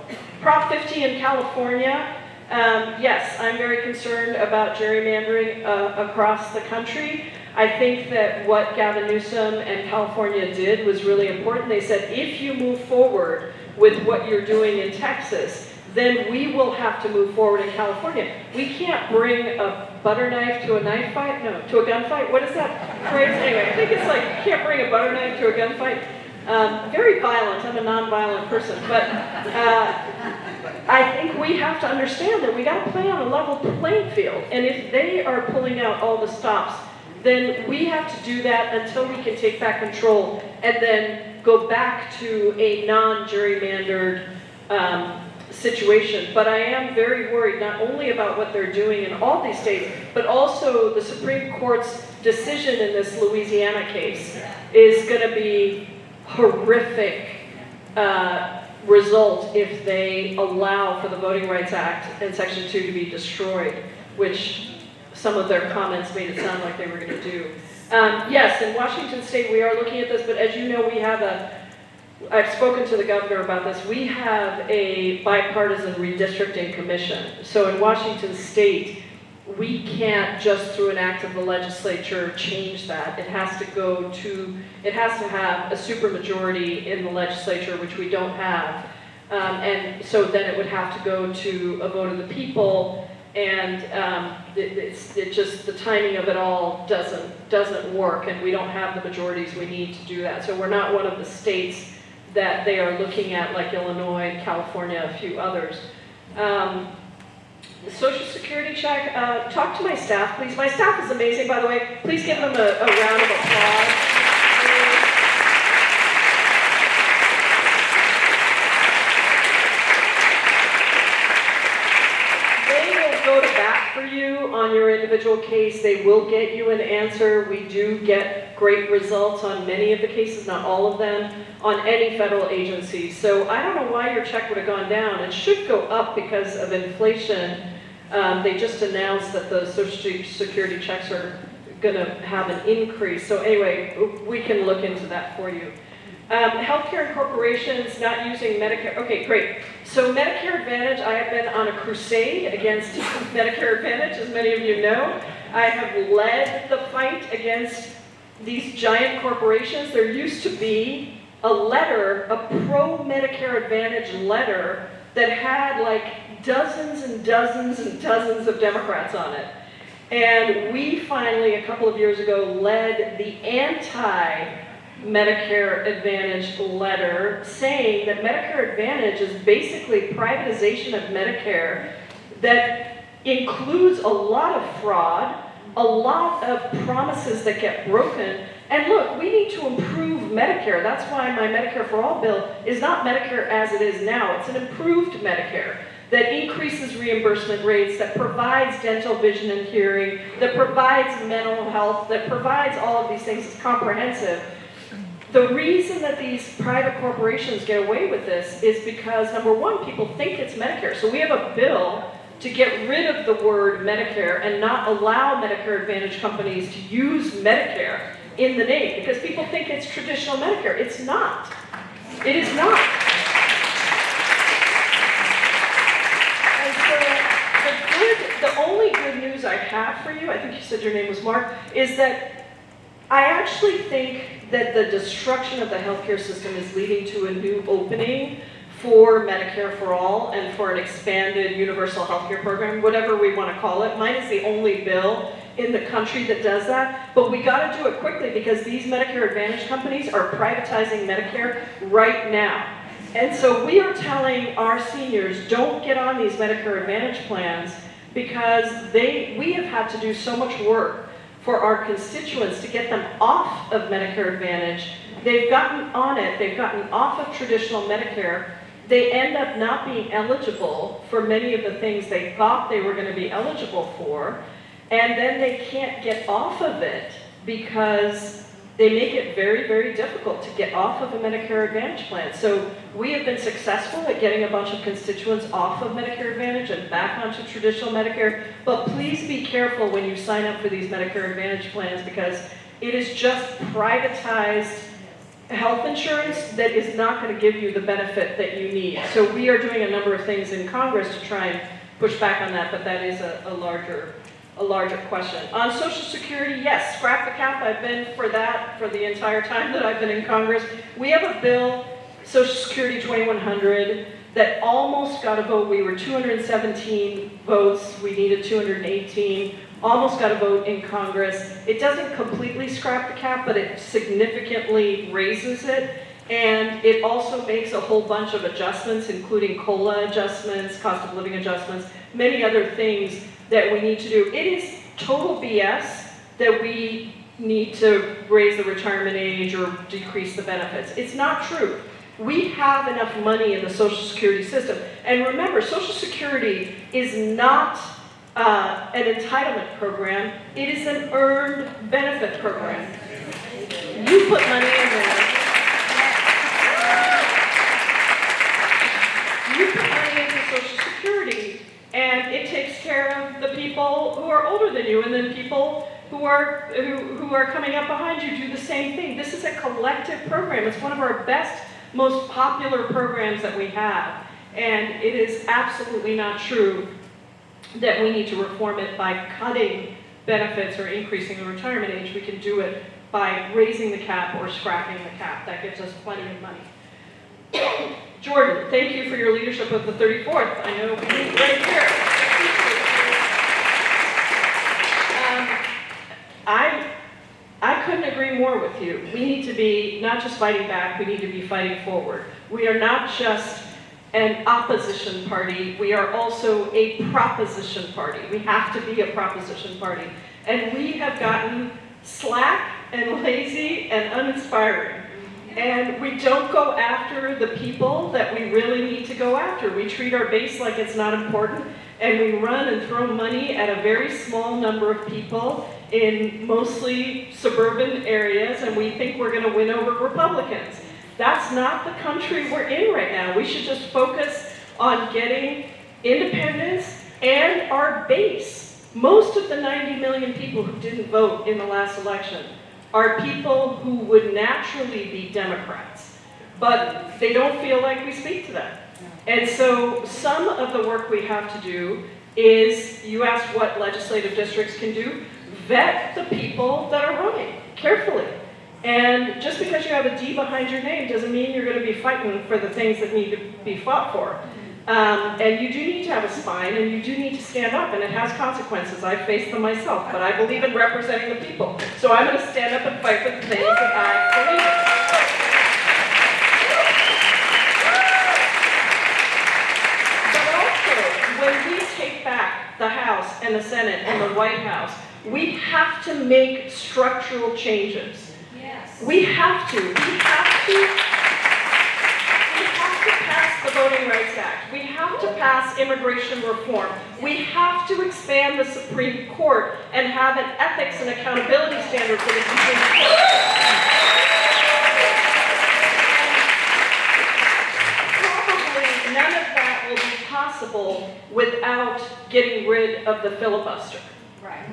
A: Prop 50 in California, yes, I'm very concerned about gerrymandering across the country. I think that what Gavin Newsom and California did was really important. They said, if you move forward with what you're doing in Texas, then we will have to move forward in California. We can't bring a butter knife to a knife fight? No, to a gunfight? What is that phrase? Anyway, I think it's like, you can't bring a butter knife to a gunfight. Very violent, I'm a non-violent person, but I think we have to understand that we got to play on a level playing field. And if they are pulling out all the stops, then we have to do that until we can take back control and then go back to a non-gerrymandered situation. But I am very worried not only about what they're doing in all these states, but also the Supreme Court's decision in this Louisiana case is going to be horrific result if they allow for the Voting Rights Act and Section 2 to be destroyed, which some of their comments made it sound like they were going to do. Yes, in Washington State we are looking at this, but as you know, we have I've spoken to the governor about this. We have a bipartisan redistricting commission. So in Washington State, we can't just through an act of the legislature change that. It has to have a supermajority in the legislature, which we don't have. And so then it would have to go to a vote of the people, and the timing of it all doesn't work, and we don't have the majorities we need to do that. So we're not one of the states that they are looking at, like Illinois, California, a few others. The Social Security check, talk to my staff, please. My staff is amazing, by the way. Please give them a round of applause. They will go to bat for you on your individual case. They will get you an answer. We do get great results on many of the cases, not all of them, on any federal agency. So I don't know why your check would have gone down. It should go up because of inflation. They just announced that the Social Security checks are going to have an increase. So anyway, we can look into that for you. Healthcare and corporations not using Medicare. Okay, great. So Medicare Advantage, I have been on a crusade against Medicare Advantage, as many of you know. I have led the fight against these giant corporations, there used to be a letter, a pro-Medicare Advantage letter that had like dozens and dozens and dozens of Democrats on it. And we finally, a couple of years ago, led the anti-Medicare Advantage letter saying that Medicare Advantage is basically privatization of Medicare that includes a lot of fraud, a lot of promises that get broken. And look, we need to improve Medicare. That's why my Medicare for All bill is not Medicare as it is now. It's an improved Medicare that increases reimbursement rates, that provides dental, vision, and hearing, that provides mental health, that provides all of these things. It's comprehensive. The reason that these private corporations get away with this is because, number one, people think it's Medicare. So we have a bill to get rid of the word Medicare and not allow Medicare Advantage companies to use Medicare in the name, because people think it's traditional Medicare. It's not. It is not. And so the only good news I have for you, I think you said your name was Mark, is that I actually think that the destruction of the healthcare system is leading to a new opening for Medicare for All and for an expanded universal healthcare program, whatever we want to call it. Mine is the only bill in the country that does that, but we got to do it quickly because these Medicare Advantage companies are privatizing Medicare right now. And so we are telling our seniors, don't get on these Medicare Advantage plans because we have had to do so much work for our constituents to get them off of Medicare Advantage. They've gotten on it, they've gotten off of traditional Medicare. They end up not being eligible for many of the things they thought they were going to be eligible for, and then they can't get off of it because they make it very, very difficult to get off of a Medicare Advantage plan. So we have been successful at getting a bunch of constituents off of Medicare Advantage and back onto traditional Medicare, but please be careful when you sign up for these Medicare Advantage plans because it is just privatized health insurance that is not going to give you the benefit that you need. So we are doing a number of things in Congress to try and push back on that, but that is a larger question. On Social Security, yes, scrap the cap. I've been for that for the entire time that I've been in Congress. We have a bill, Social Security 2100, that almost got a vote. We were 217 votes. We needed 218. Almost got a vote in Congress. It doesn't completely scrap the cap, but it significantly raises it. And it also makes a whole bunch of adjustments, including COLA adjustments, cost of living adjustments, many other things that we need to do. It is total BS that we need to raise the retirement age or decrease the benefits. It's not true. We have enough money in the Social Security system. And remember, Social Security is not an entitlement program. It is an earned benefit program. You put money in there. You put money into Social Security, and it takes care of the people who are older than you, and then people who are coming up behind you do the same thing. This is a collective program. It's one of our best, most popular programs that we have, and it is absolutely not true that we need to reform it by cutting benefits or increasing the retirement age. We can do it by raising the cap or scrapping the cap. That gives us plenty of money. Jordan, thank you for your leadership of the 34th. I know we meet right here. I couldn't agree more with you. We need to be not just fighting back, we need to be fighting forward. We are not just an opposition party, we are also a proposition party. We have to be a proposition party. And we have gotten slack and lazy and uninspiring. And we don't go after the people that we really need to go after. We treat our base like it's not important, and we run and throw money at a very small number of people in mostly suburban areas, and we think we're going to win over Republicans. That's not the country we're in right now. We should just focus on getting independence and our base. Most of the 90 million people who didn't vote in the last election are people who would naturally be Democrats, but they don't feel like we speak to them. And so some of the work we have to do is, you asked what legislative districts can do, vet the people that are running.
S: carefully. And just because you have a D behind your name doesn't mean you're going to be fighting for the things that need to be fought for. And you do need to have a spine, and you do need to stand up, and it has consequences. I face them myself, but I believe in representing the people. So I'm going to stand up and fight for the things that I believe in. But also, when we take back the House and the Senate and the White House, we have to make structural changes.
K: Yes.
S: We have to. We have to pass the Voting Rights Act. We have to pass immigration reform. We have to expand the Supreme Court and have an ethics and accountability standard for the Supreme Court. Probably none of that will be possible without getting rid of the filibuster.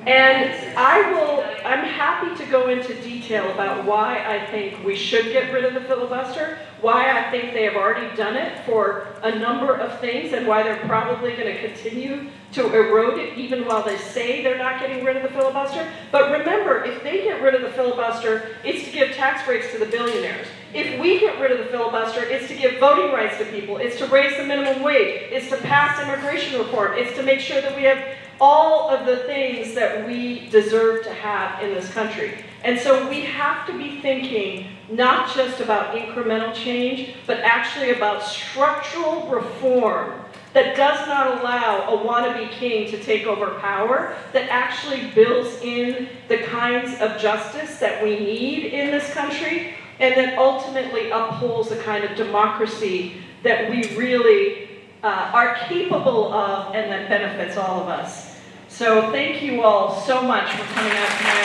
S: And I'm happy to go into detail about why I think we should get rid of the filibuster, why I think they have already done it for a number of things, and why they're probably going to continue to erode it even while they say they're not getting rid of the filibuster. But remember, if they get rid of the filibuster, it's to give tax breaks to the billionaires. If we get rid of the filibuster, it's to give voting rights to people, it's to raise the minimum wage, it's to pass immigration reform, it's to make sure that we have all of the things that we deserve to have in this country. And so we have to be thinking not just about incremental change, but actually about structural reform that does not allow a wannabe king to take over power, that actually builds in the kinds of justice that we need in this country, and that ultimately upholds the kind of democracy that we really are capable of and that benefits all of us. So thank you all so much for coming out tonight.